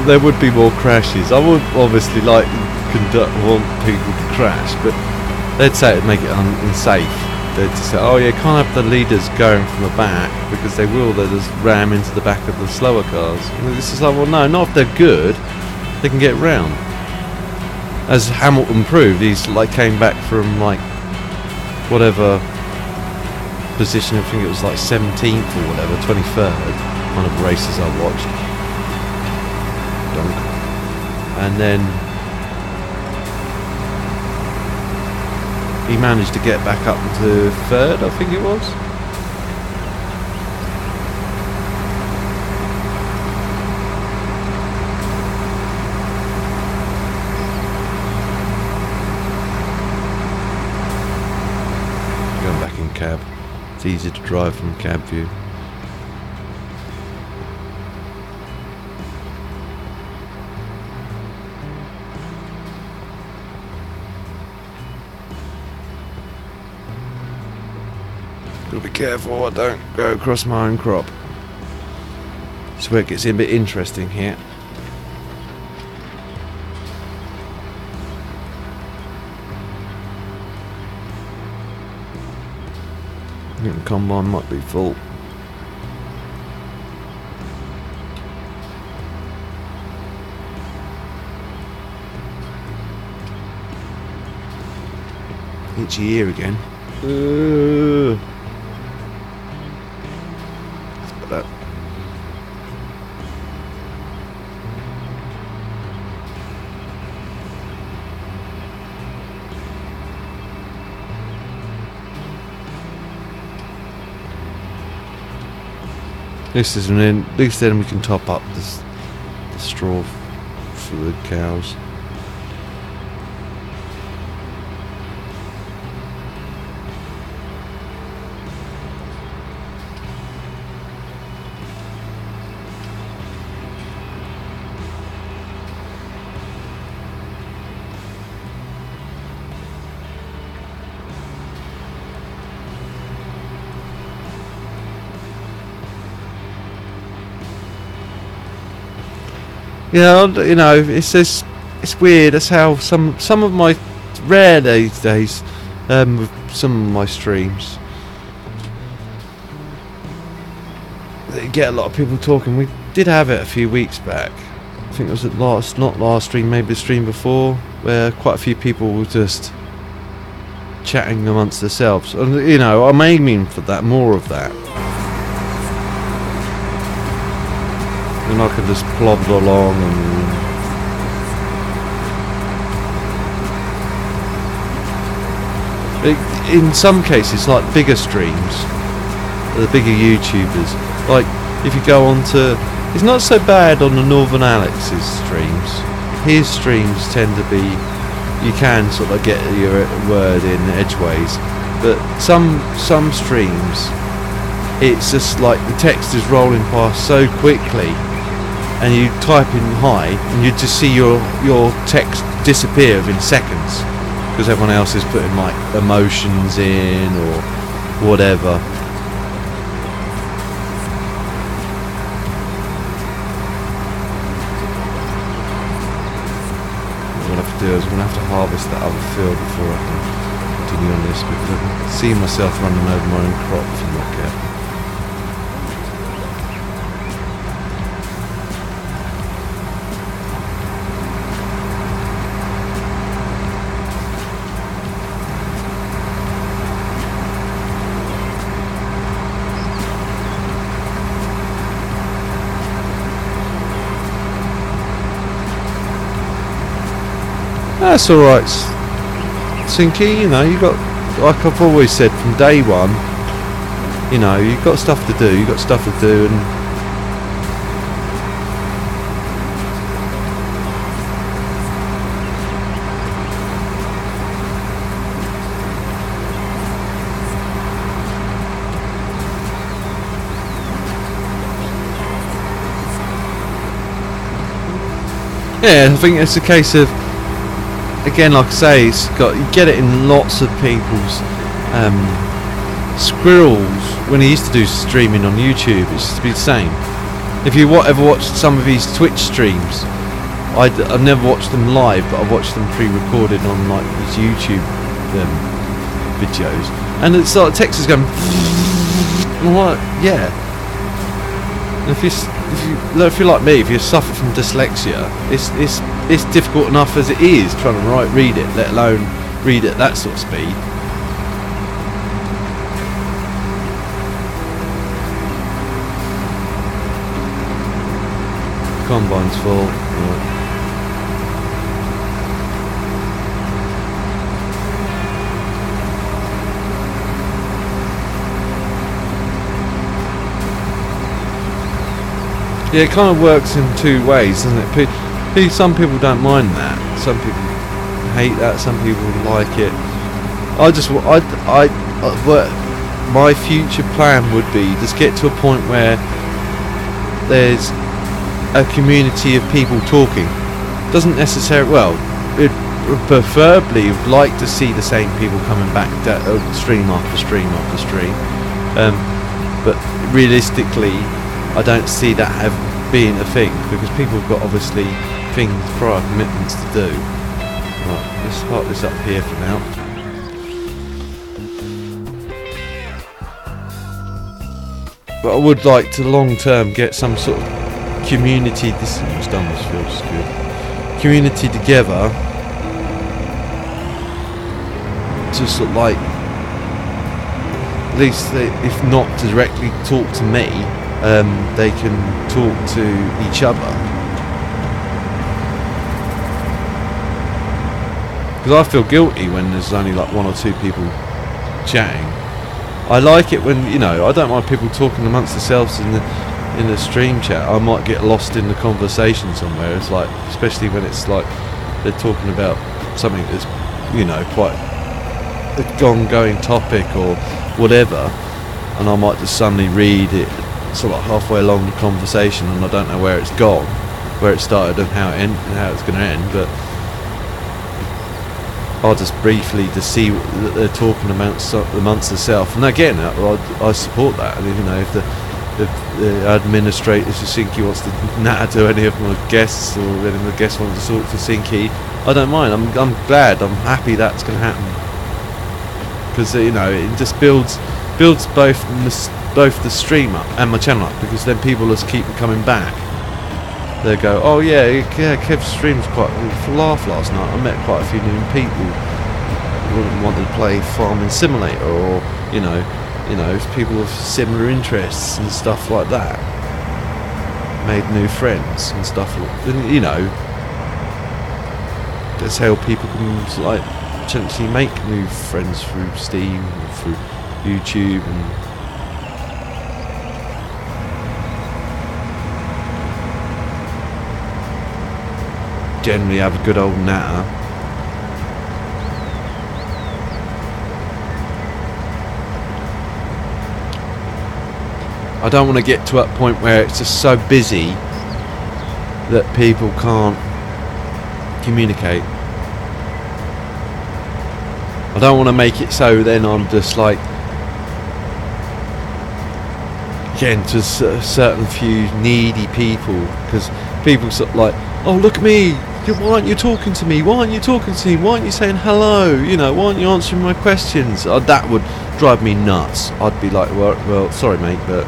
There would be more crashes. I would obviously want people to crash, but they'd say it'd make it unsafe. They'd just say, oh yeah, can't have the leaders going from the back, because they will. They'll just ram into the back of the slower cars. And this is like, well, no, not if they're good. They can get round. As Hamilton proved, he's came back from whatever position, I think it was 17th or whatever, 23rd, one of the races I watched. And then he managed to get back up to 3rd, I think it was. Going back in cab. It's easy to drive from cab view. Gotta be careful I don't go across my own crop. That's where it gets a bit interesting here. I think the combine might be full. Itchy ear again. That. This is an end. At least then we can top up the straw for the cows. Yeah, you know, it's weird. That's how some of my rare these days, with some of my streams, they get a lot of people talking. We did have it a few weeks back. I think it was not last stream, maybe the stream before, where quite a few people were just chatting amongst themselves. And you know, I'm aiming for that, more of that. And I can just plod along in some cases, like bigger streams, the bigger YouTubers, like if you go on to, it's not so bad on the Northern Alex's streams. His streams tend to be, you can sort of get your word in edgeways, but some streams, it's just like the text is rolling past so quickly, and you type in hi, and you just see your text disappear within seconds, because everyone else is putting like emotions in or whatever. What I'm gonna have to do is I'm gonna have to harvest that other field before I can continue on this, because I can see myself running over my own crop if I'm not careful. That's alright, Sinky, you know, you got, like I've always said from day one, you know, you've got stuff to do, and yeah, I think it's a case of, again, like I say, you get it in lots of people's Squirrels, when he used to do streaming on YouTube, it used to be the same. If you ever watched some of his Twitch streams, I've never watched them live, but I've watched them pre-recorded on like his YouTube videos, and it's like text is going. I'm like, yeah. And if you're like me, if you suffer from dyslexia, it's difficult enough as it is trying to read it, let alone read it at that sort of speed. Combine's full. Right. Yeah, it kind of works in two ways, doesn't it? Some people don't mind that. Some people hate that. Some people like it. My future plan would be just get to a point where there's a community of people talking. Doesn't necessarily, preferably would like to see the same people coming back stream after stream after stream, but realistically I don't see that being a thing, because people have got obviously things, prior commitments to do. Right, let's park this up here for now. But I would like to long term get some sort of community, this is done, this feels good, community together to sort of like, at least if not directly talk to me, they can talk to each other, because I feel guilty when there's only like one or two people chatting. I like it when, you know, I don't mind people talking amongst themselves in the stream chat. I might get lost in the conversation somewhere. It's like, especially when it's like they're talking about something that's, you know, quite an ongoing topic or whatever, and I might just suddenly read it sort of halfway along the conversation, and I don't know where it's gone, where it started and how it's going to end, but I'll just briefly just see that they're talking amongst themselves. And again, I support that. And you know, if the administrator Sinky wants to natter to any of my guests, or any of the guests want to talk to Sinky, I don't mind. I'm glad. I'm happy that's going to happen, because you know, it just builds both the stream up and my channel up, because then people just keep coming back. They go, oh yeah, Kev's stream was quite a laugh last night. I met quite a few new people who wanted to play Farming Simulator, or you know, people with similar interests and stuff like that. Made new friends and stuff. You know, that's how people can like potentially make new friends through Steam or through YouTube and. Generally have a good old natter. I don't want to get to that point where it's just so busy that people can't communicate. I don't want to make it so then I'm just like getting to a certain few needy people, because people sort of like, oh look at me, why aren't you talking to me? Why aren't you talking to me? Why aren't you saying hello? You know, why aren't you answering my questions? That would drive me nuts. I'd be like, well, sorry mate, but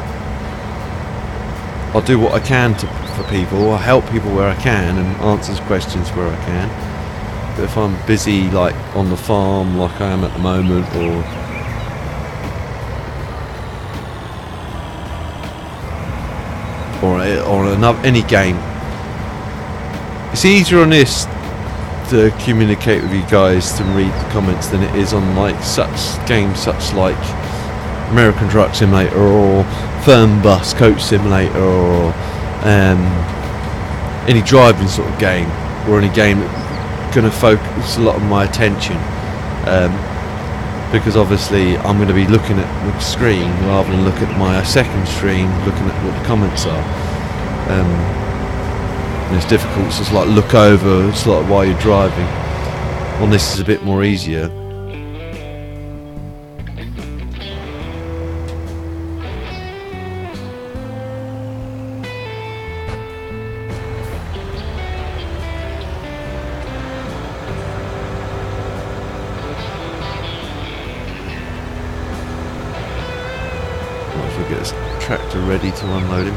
I'll do what I can for people. I'll help people where I can and answer questions where I can. But if I'm busy like on the farm like I am at the moment, or any game, it's easier on this to communicate with you guys to read the comments than it is on like such games such like American Truck Simulator or Firm Bus Coach Simulator or any driving sort of game, or any game that's going to focus a lot of my attention, because obviously I'm going to be looking at the screen rather than look at my second screen, looking at what the comments are. And it's difficult to just like look over, it's like while you're driving. On this is a bit more easier. Get this tractor ready to unload him.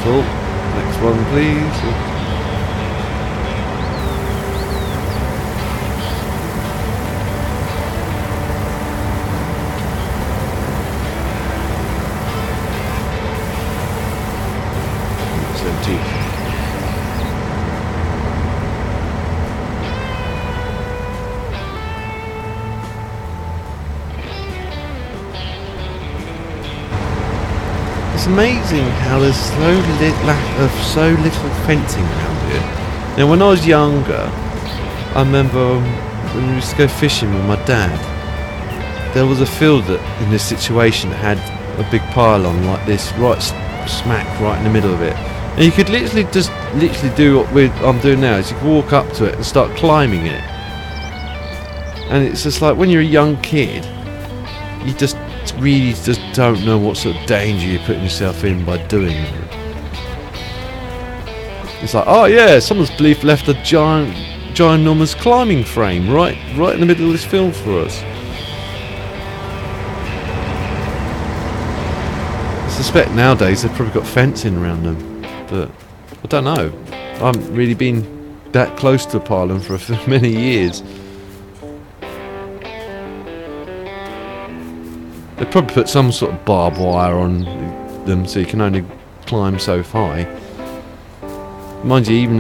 Full. Next one, please. It's empty. It's amazing how there's so little fencing around here. Now, when I was younger, I remember when we used to go fishing with my dad, there was a field that, in this situation, had a big pylon like this, right smack right in the middle of it. And you could literally do what I'm doing now, is you could walk up to it and start climbing it. And it's just like, when you're a young kid, you just really just don't know what sort of danger you're putting yourself in by doing it. It's like, oh yeah, someone's left a ginormous climbing frame right in the middle of this field for us. I suspect nowadays they've probably got fencing around them, but I don't know. I haven't really been that close to a pylon for many years. They probably put some sort of barbed wire on them so you can only climb so high. Mind you, even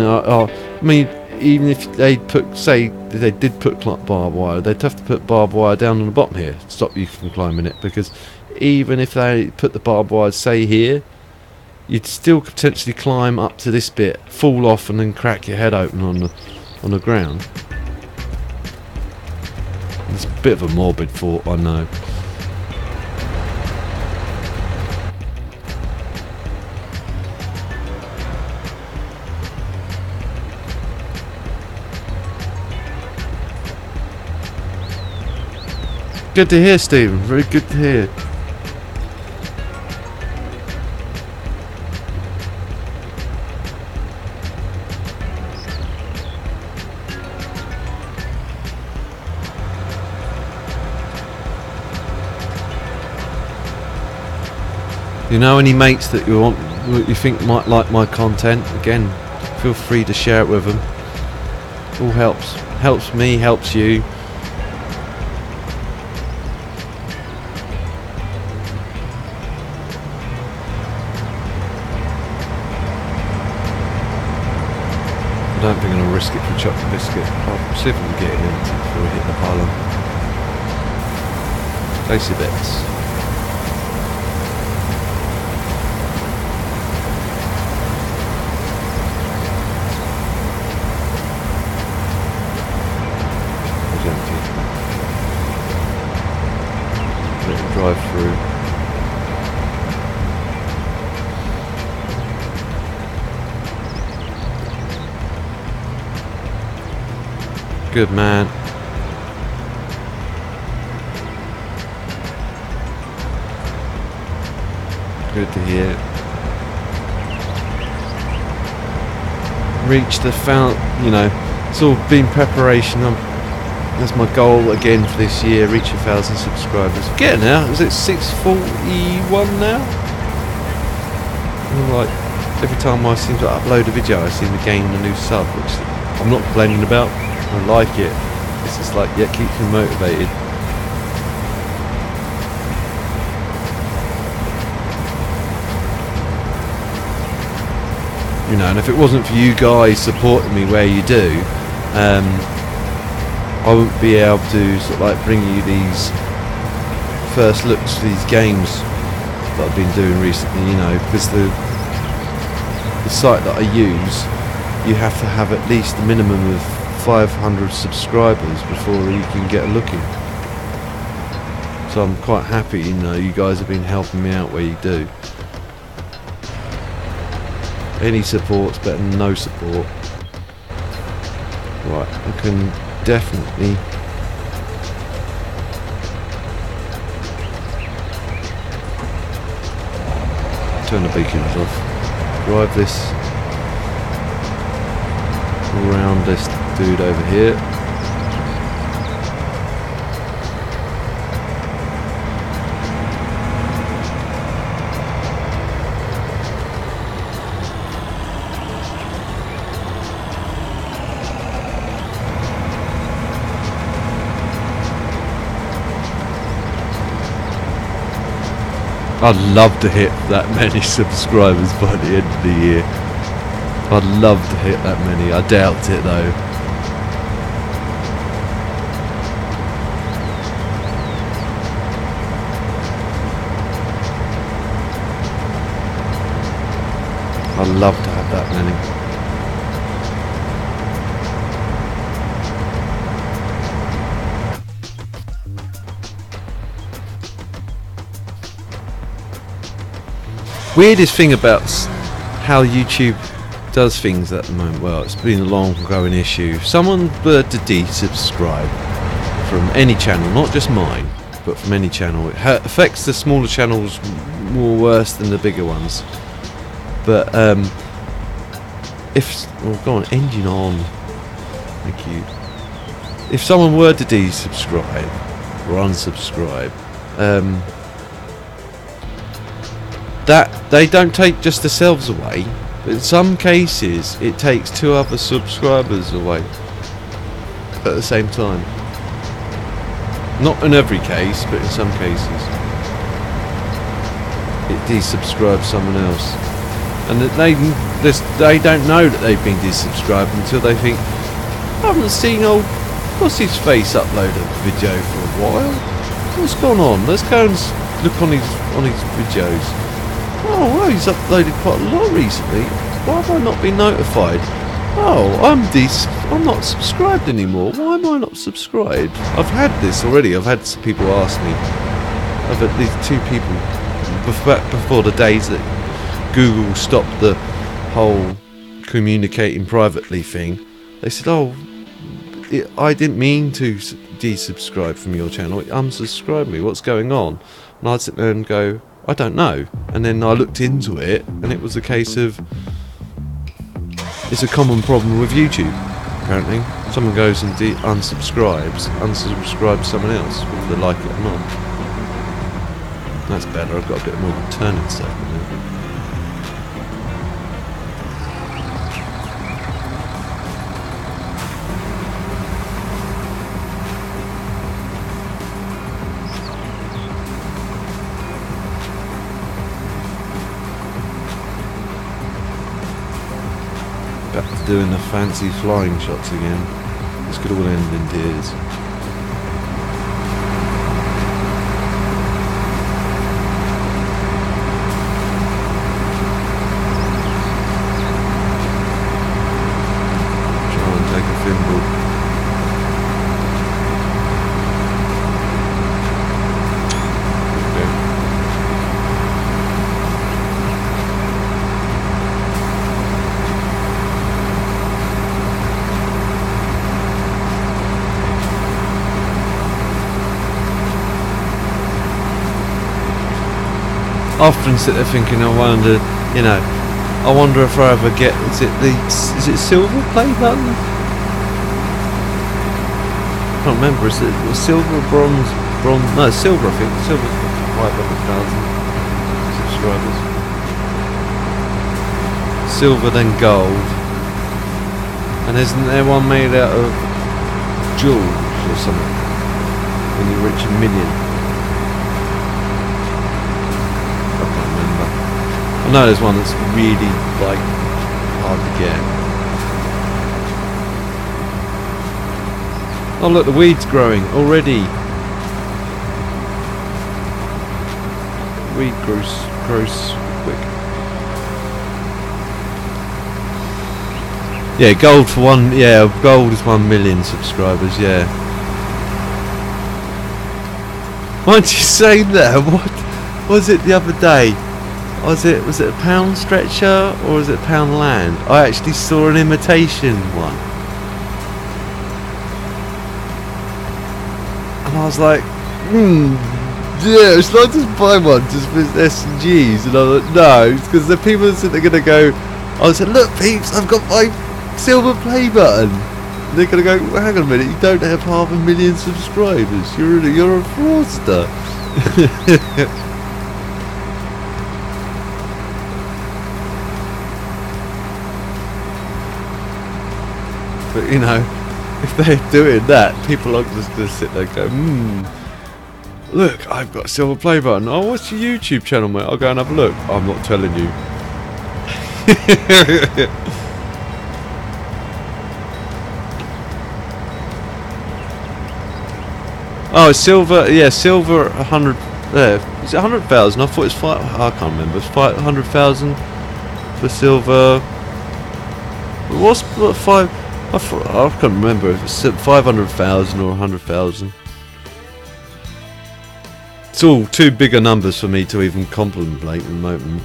even if they did put barbed wire, they'd have to put barbed wire down on the bottom here to stop you from climbing it. Because even if they put the barbed wire, say here, you'd still potentially climb up to this bit, fall off, and then crack your head open on the ground. It's a bit of a morbid thought, I know. Good to hear, Stephen. Very good to hear. You know any mates that you think might like my content? Again, feel free to share it with them. All helps me, helps you. I don't think I'm going to risk it for chocolate biscuit. I'll see if I can get it in before we hit the pylon. Tasty bits. It's empty. Let it drive through. Good man. Good to hear. reach the it's all been preparation. That's my goal again for this year, reach 1,000 subscribers. Getting there. Is it 641 now? And like every time I seem to upload a video, I seem to gain a new sub, which I'm not complaining about. I like it. It's just like, yeah, keeps me motivated. You know, and if it wasn't for you guys supporting me where you do, I wouldn't be able to sort of like bring you these first looks for these games that I've been doing recently, you know, because the site that I use, you have to have at least a minimum of 500 subscribers before you can get a look in. So I'm quite happy, you know, you guys have been helping me out where you do. Any support's better than no support. Right, I can definitely turn the beacons off. Drive this around this dude over here. I'd love to hit that many subscribers by the end of the year. I'd love to hit that many. I doubt it though. I'd love to have that many. Weirdest thing about how YouTube does things at the moment, well, it's been a long going issue. If someone were to desubscribe from any channel, not just mine, but from any channel, it affects the smaller channels more worse than the bigger ones. But go on, engine on. Thank you. If someone were to desubscribe or unsubscribe, that they don't take just themselves away, but in some cases it takes 2 other subscribers away at the same time. Not in every case, but in some cases it desubscribes someone else, and that they don't know that they've been desubscribed until they think, I haven't seen old what's his face upload a video for a while. What's gone on? Let's go and look on his videos. Oh, well, he's uploaded quite a lot recently. Why have I not been notified? Oh, I'm not subscribed anymore. Why am I not subscribed? I've had this already. I've had some people ask me. I've had these 2 people before the days that Google stopped the whole communicating privately thing. They said, oh, I didn't mean to desubscribe from your channel. It unsubscribed me. What's going on? And I'd sit there and go, I don't know. And then I looked into it, and it was a case of, it's a common problem with YouTube, apparently. Someone goes and unsubscribes someone else, whether they like it or not. That's better. I've got a bit more of a turning circle now. Back to doing the fancy flying shots again. This could all end in tears. Try and take a thimble. Often sit there thinking, I wonder, you know, I wonder if I ever get. Is it silver play button? I can't remember. Is it silver, bronze? No, silver. I think silver. 500,000 subscribers. Silver, then gold. And isn't there one made out of jewels or something? When you reach 1 million. I can't remember. I know there's one that's really like hard to get. Oh look, the weed's growing already. Weed grows quick. Yeah, gold for one. Yeah, gold is 1 million subscribers. Yeah. Why did you say that? What was it the other day? Was it a pound stretcher or was it pound land? I actually saw an imitation one, and I was like, yeah, it's not just buy one just for S&Gs. And I was like, no, it's because the people that they're gonna go. I said, look, peeps, I've got my silver play button. And they're gonna go, well, hang on a minute, you don't have 500,000 subscribers. You're a fraudster. But you know, if they're doing that, people are just gonna sit there and go, look, I've got a silver play button. Oh, what's your YouTube channel, mate? I'll go and have a look. I'm not telling you. Oh, silver. Yeah, silver. 100. Is it 100,000? I thought it was 5. I can't remember. It's 500,000 for silver. What's 5? I can't remember if it's 500,000 or 100,000. It's all too big a numbers for me to even contemplate at the moment.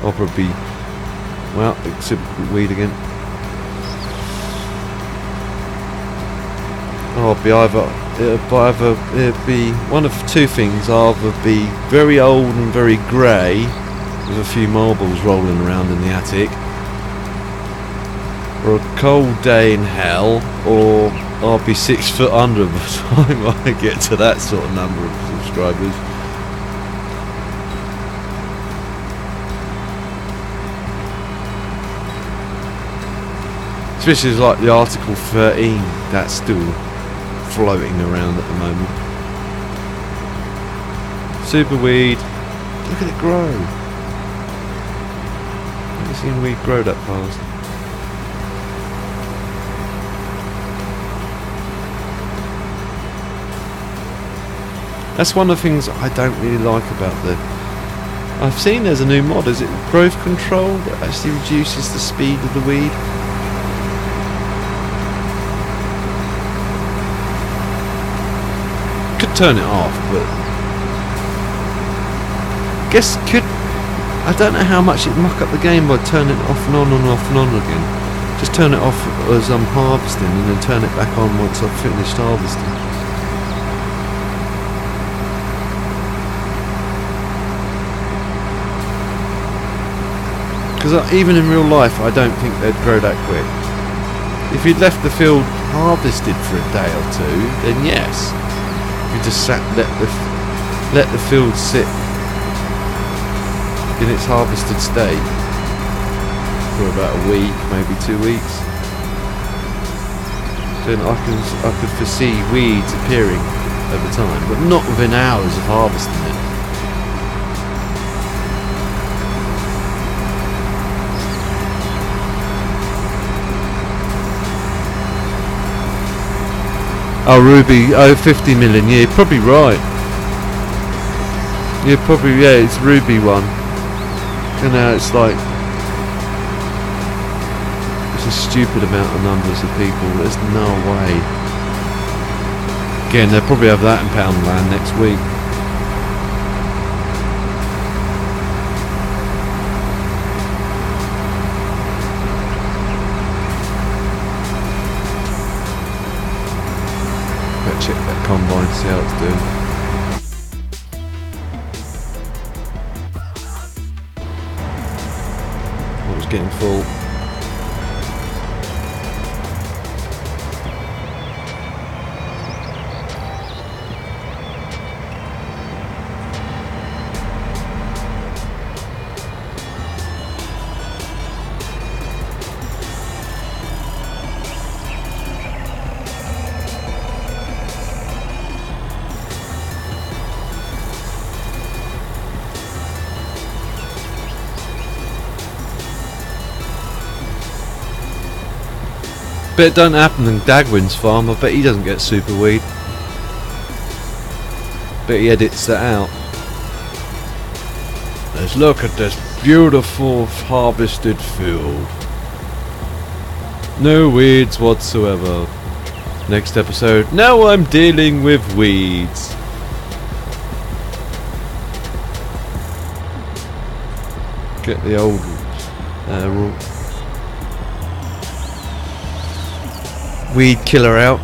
I'll probably be, well, exhibit weed again. I'll be it'll be one of two things. I'll either be very old and very grey with a few marbles rolling around in the attic, or a cold day in hell, or I'll be 6 foot under by the time I get to that sort of number of subscribers. Especially like the Article 13, that's still floating around at the moment. Super weed, look at it grow. I've never seen weed grow that fast. That's one of the things I don't really like about the... I've seen there's a new mod, is it growth control, that actually reduces the speed of the weed? Could turn it off, but... I don't know how much it muck up the game by turning it off and on and off and on again. Just turn it off as I'm harvesting and then turn it back on once I've finished harvesting. Because even in real life, I don't think they'd grow that quick. If you'd left the field harvested for a day or two, then yes. If you just let the field sit in its harvested state for about a week, maybe 2 weeks, then I could foresee weeds appearing over time, but not within hours of harvesting it. Oh, Ruby, 50 million, yeah, you're probably right. You're probably, yeah, it's Ruby one. And now it's like, it's a stupid amount of numbers of people, there's no way. Again, they'll probably have that in Poundland next week. Check that combine, see how it's doing. getting full. Bet it don't happen in Dagwin's farm. I bet he doesn't get super weed. Bet he edits that out. Let's look at this beautiful harvested field. No weeds whatsoever. Next episode. Now I'm dealing with weeds. Get the old weed killer out.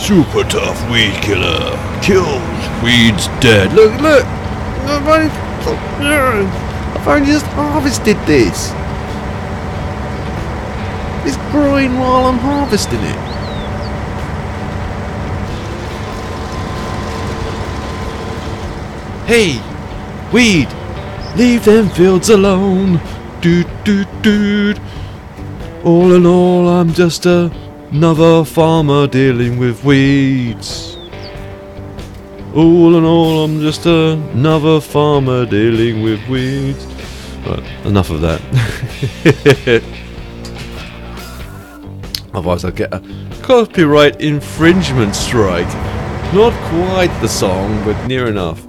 Super tough weed killer. Kills weeds dead. Look, look. I've only just harvested this. It's growing while I'm harvesting it. Hey, weed, leave them fields alone. Doot doot doot. All in all, I'm just another farmer dealing with weeds. All in all, I'm just another farmer dealing with weeds. Right, enough of that. Otherwise I'll get a copyright infringement strike. Not quite the song, but near enough.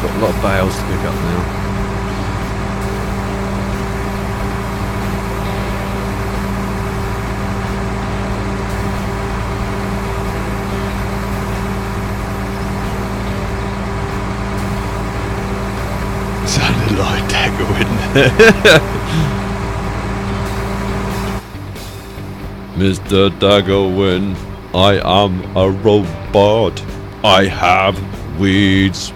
Got a lot of bales to pick up now. Sounded like Daggerwin. Mr. Daggerwin, I am a robot. I have weeds.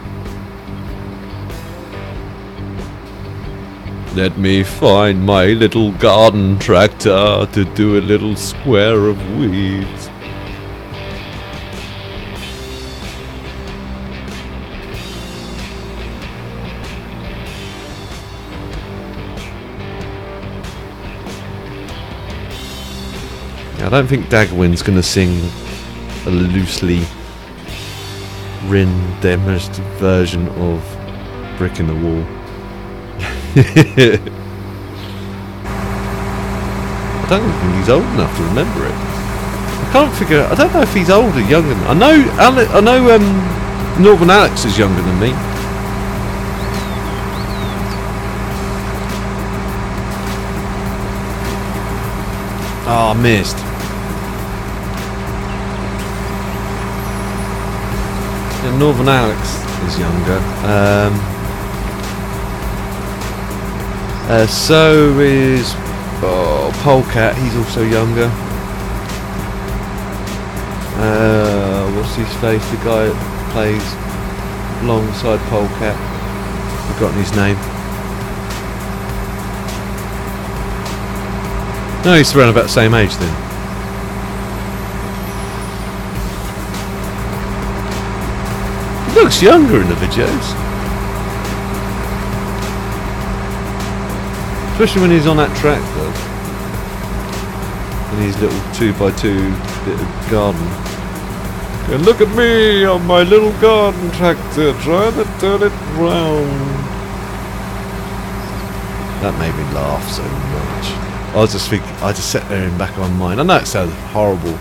Let me find my little garden tractor to do a little square of weeds. I don't think Dagwin's going to sing a loosely rendered version of Brick in the Wall. I don't think he's old enough to remember it. I can't figure. I don't know if he's older, younger. I know. Northern Alex is younger than me. Ah, missed. Yeah, Northern Alex is younger. So is Polecat, he's also younger. What's his face? The guy that plays alongside Polecat. Forgotten his name. No, he's around about the same age then. He looks younger in the videos. Especially when he's on that tractor. In his little 2x2 bit of garden. And look at me on my little garden tractor trying to turn it round. That made me laugh so much. I just sat there in the back of my mind. I know it sounds horrible,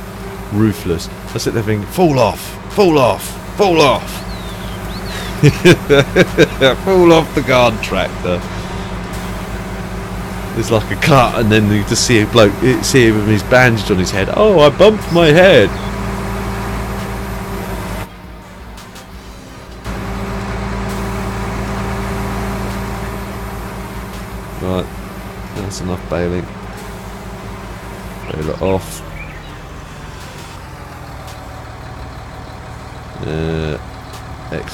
ruthless, I sit there thinking, fall off, fall off, fall off. Fall off the guard tractor. There's like a cut, and then you just see a bloke, see him with his bandage on his head. Oh, I bumped my head. Right, that's enough bailing. Bail it off.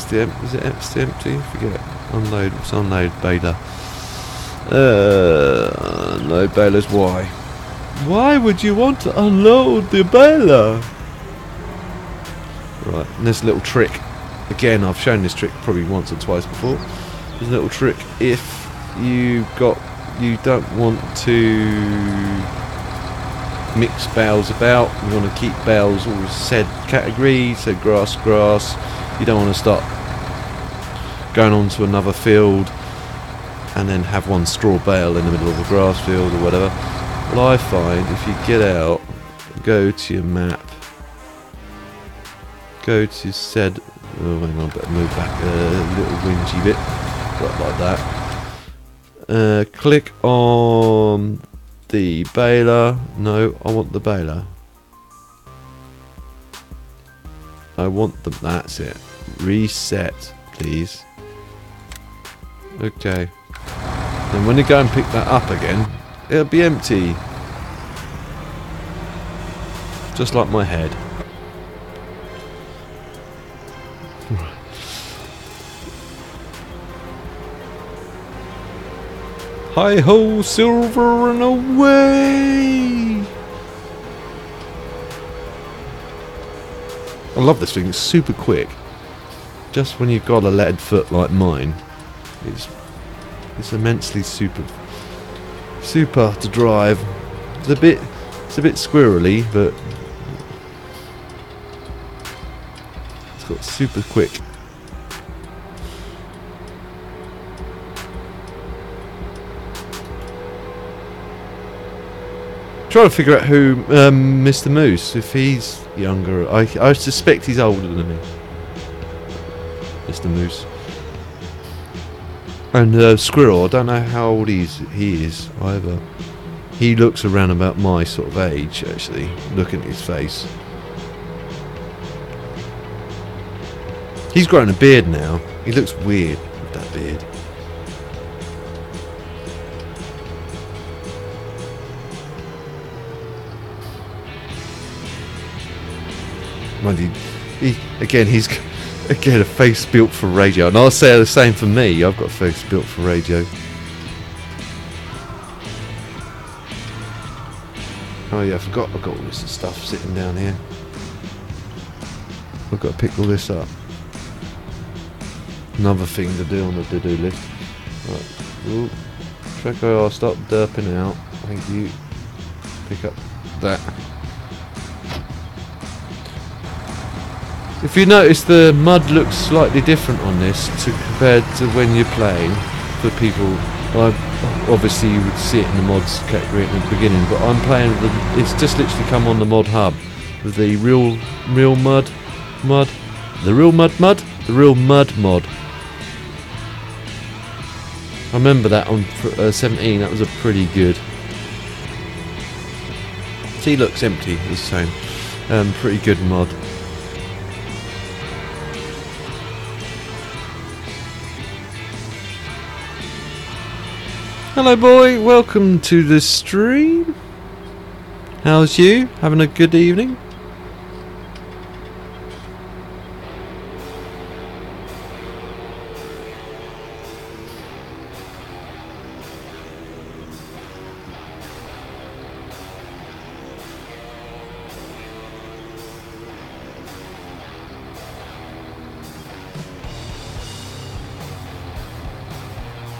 Is it empty? Forget. Unload. It's unload baler. No balers. Why? Why would you want to unload the baler? Right, and there's a little trick. Again, I've shown this trick probably once or twice before. There's a little trick if you don't want to mix bales about. You want to keep bales all said category, so grass. You don't want to start going on to another field and then have one straw bale in the middle of a grass field or whatever. Well, I find if you get out, go to your map, go to said, oh hang on, better move back a little whingy bit, like that. Click on the baler. No, I want the baler. I want the, that's it. Reset, please. Okay. And when you go and pick that up again, it'll be empty. Just like my head. Hi ho, silver and away! I love this thing, it's super quick. Just when you've got a lead foot like mine, it's immensely super to drive. It's a bit squirrely, but it's got super quick. Trying to figure out who Mr. Moose, if he's younger. I suspect he's older than me. Mr. Moose. And Squirrel, I don't know how old he is either. He looks around about my sort of age, actually, looking at his face. He's grown a beard now. He looks weird with that beard. He's again a face built for radio, and I'll say the same for me. I've got a face built for radio. Oh yeah, I forgot I've got all this stuff sitting down here. I've got to pick all this up. Another thing to do on the to-do list. Right. Ooh. Treco, I'll stop derping out. Thank you. Pick up that. If you notice, the mud looks slightly different on this compared to when you're playing. For people, obviously you would see it in the mods category at the beginning, but I'm playing with it's just literally come on the mod hub with the real mud, the real mud mod. I remember that on 17. That was a pretty good. See, looks empty. It's the same. Pretty good mod. Hello boy, welcome to the stream. How's you? Having a good evening?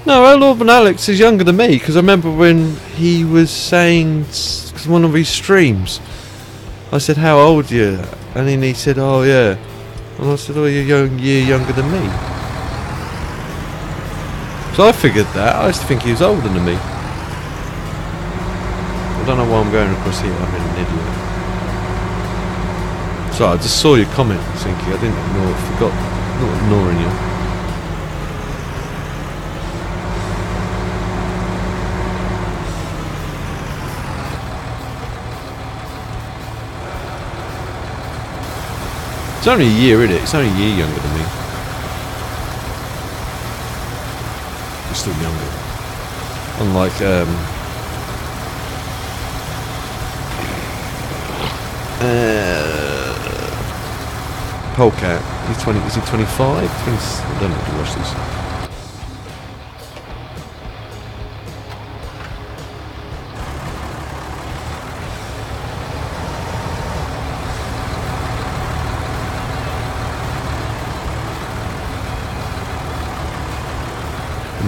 No, Elorban Alex is younger than me, because I remember when he was saying, because one of his streams, I said, how old are you? And then he said, oh yeah. And I said, oh, you're a year younger than me. So I figured that. I used to think he was older than me. I don't know why I'm going across here, I'm an idiot. Sorry, I just saw your comment, Sinky. I didn't ignore it. Forgot not ignoring you. It's only a year, isn't it? It's only a year younger than me. You're still younger. Unlike Polecat. He's 20. Is he 25? 20, I don't know if you watch this.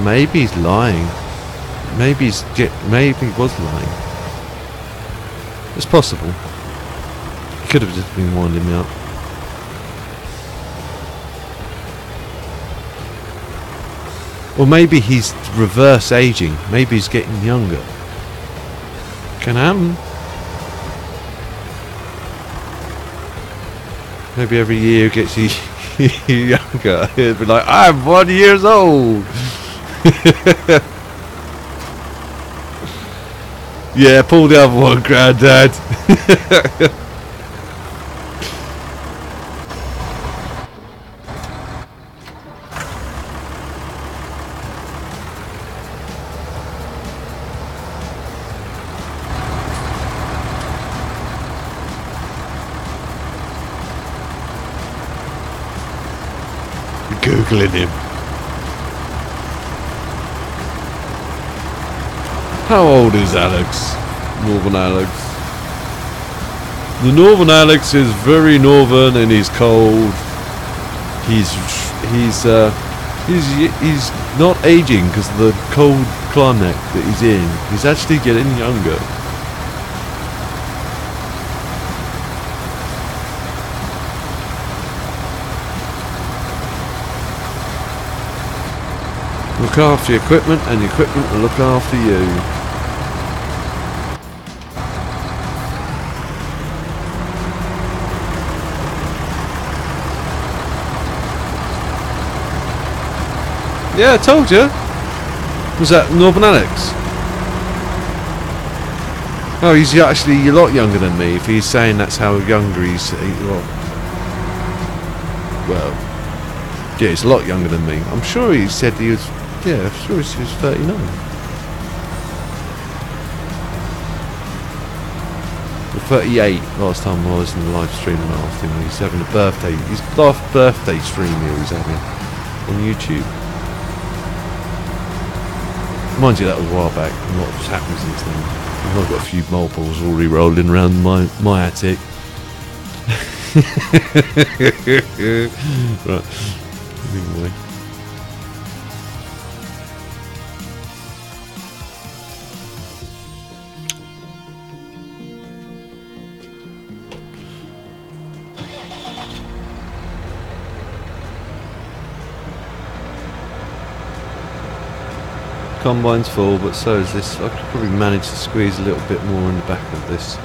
Maybe he's lying. Maybe he was lying. It's possible. He could have just been winding me up. Or maybe he's reverse aging. Maybe he's getting younger. Can happen. Maybe every year gets younger. He'll be like, I'm 1 year old. Yeah, pull the other one, Grandad. Googling him. How old is Alex? Northern Alex. The Northern Alex is very northern and he's cold. He's not aging because of the cold climate that he's in. He's actually getting younger. Look after your equipment and your equipment will look after you. Yeah, I told you. Was that Northern Alex? Oh, he's actually a lot younger than me. If he's saying that's how younger he's... Well, yeah, he's a lot younger than me. I'm sure he said he was... Yeah, I'm sure he was 39. Or 38 last time I was in the live stream and I asked him. He's having a birthday. His last birthday stream he was having on YouTube. Mind you, that was a while back. A lot has happened since then. I've got a few moleballs already rolling around my attic. Right. Anyway. Combine's full, but so is this. I could probably manage to squeeze a little bit more in the back of this.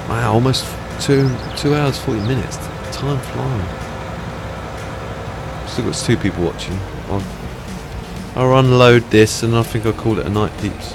Wow, almost two hours 40 minutes. Time flying. Still got 2 people watching. I'll unload this and I think I'll call it a night, peeps.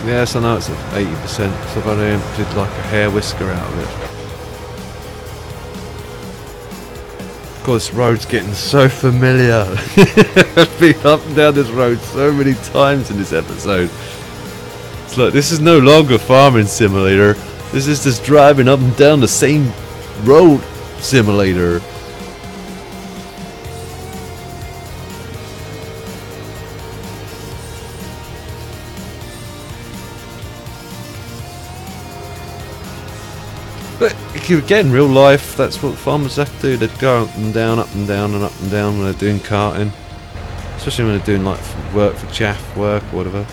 Yes, I know it's at 80%, so I've only emptied like a hair whisker out of it. Of course, this road's getting so familiar. I've been up and down this road so many times in this episode. It's like, this is no longer farming simulator. This is just driving up and down the same road simulator. But again, real life, that's what farmers have to do. They go up and down, up and down, and up and down when they're doing carting. Especially when they're doing like work for chaff work or whatever.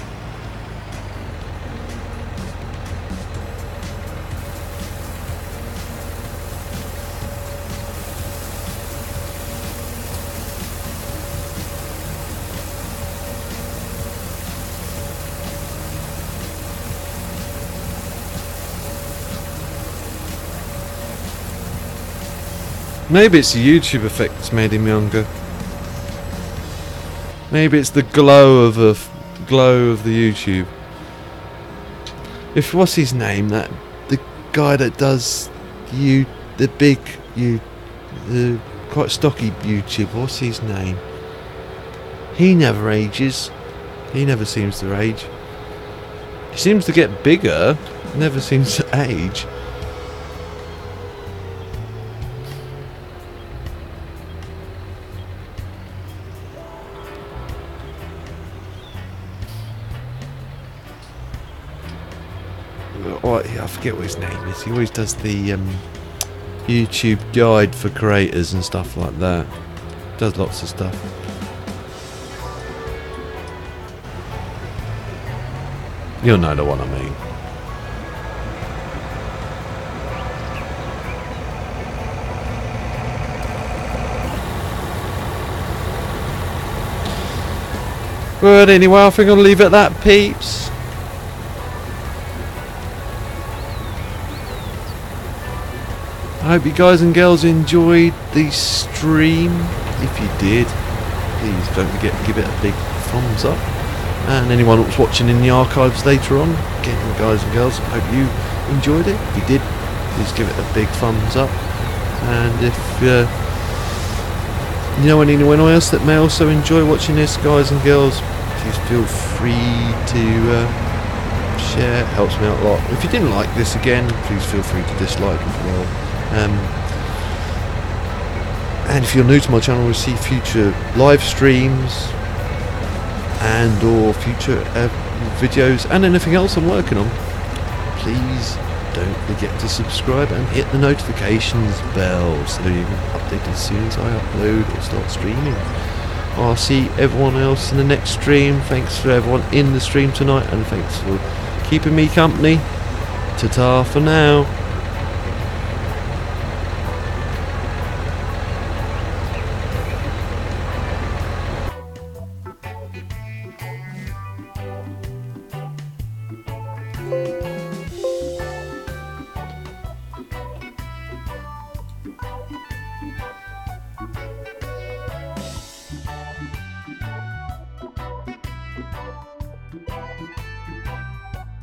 Maybe it's the YouTube effect that's made him younger. Maybe it's the glow of the YouTube. If what's his name? That the guy that does the quite stocky YouTube. What's his name? He never ages. He never seems to age. He seems to get bigger. Never seems to age. I forget what his name is. He always does the YouTube guide for creators and stuff like that. Does lots of stuff. You'll know the one I mean. But anyway, I think I'll leave it at that, peeps. I hope you guys and girls enjoyed the stream. If you did, please don't forget to give it a big thumbs up. And anyone that's watching in the archives later on, again, guys and girls, I hope you enjoyed it. If you did, please give it a big thumbs up. And if you know anyone else that may also enjoy watching this, guys and girls, please feel free to share. It helps me out a lot. If you didn't like this again, please feel free to dislike as well. And if you're new to my channel, you'll see future live streams and or future videos and anything else I'm working on. Please don't forget to subscribe and hit the notifications bell so you can update as soon as I upload or start streaming. I'll see everyone else in the next stream. Thanks for everyone in the stream tonight, and thanks for keeping me company. Ta-ta for now.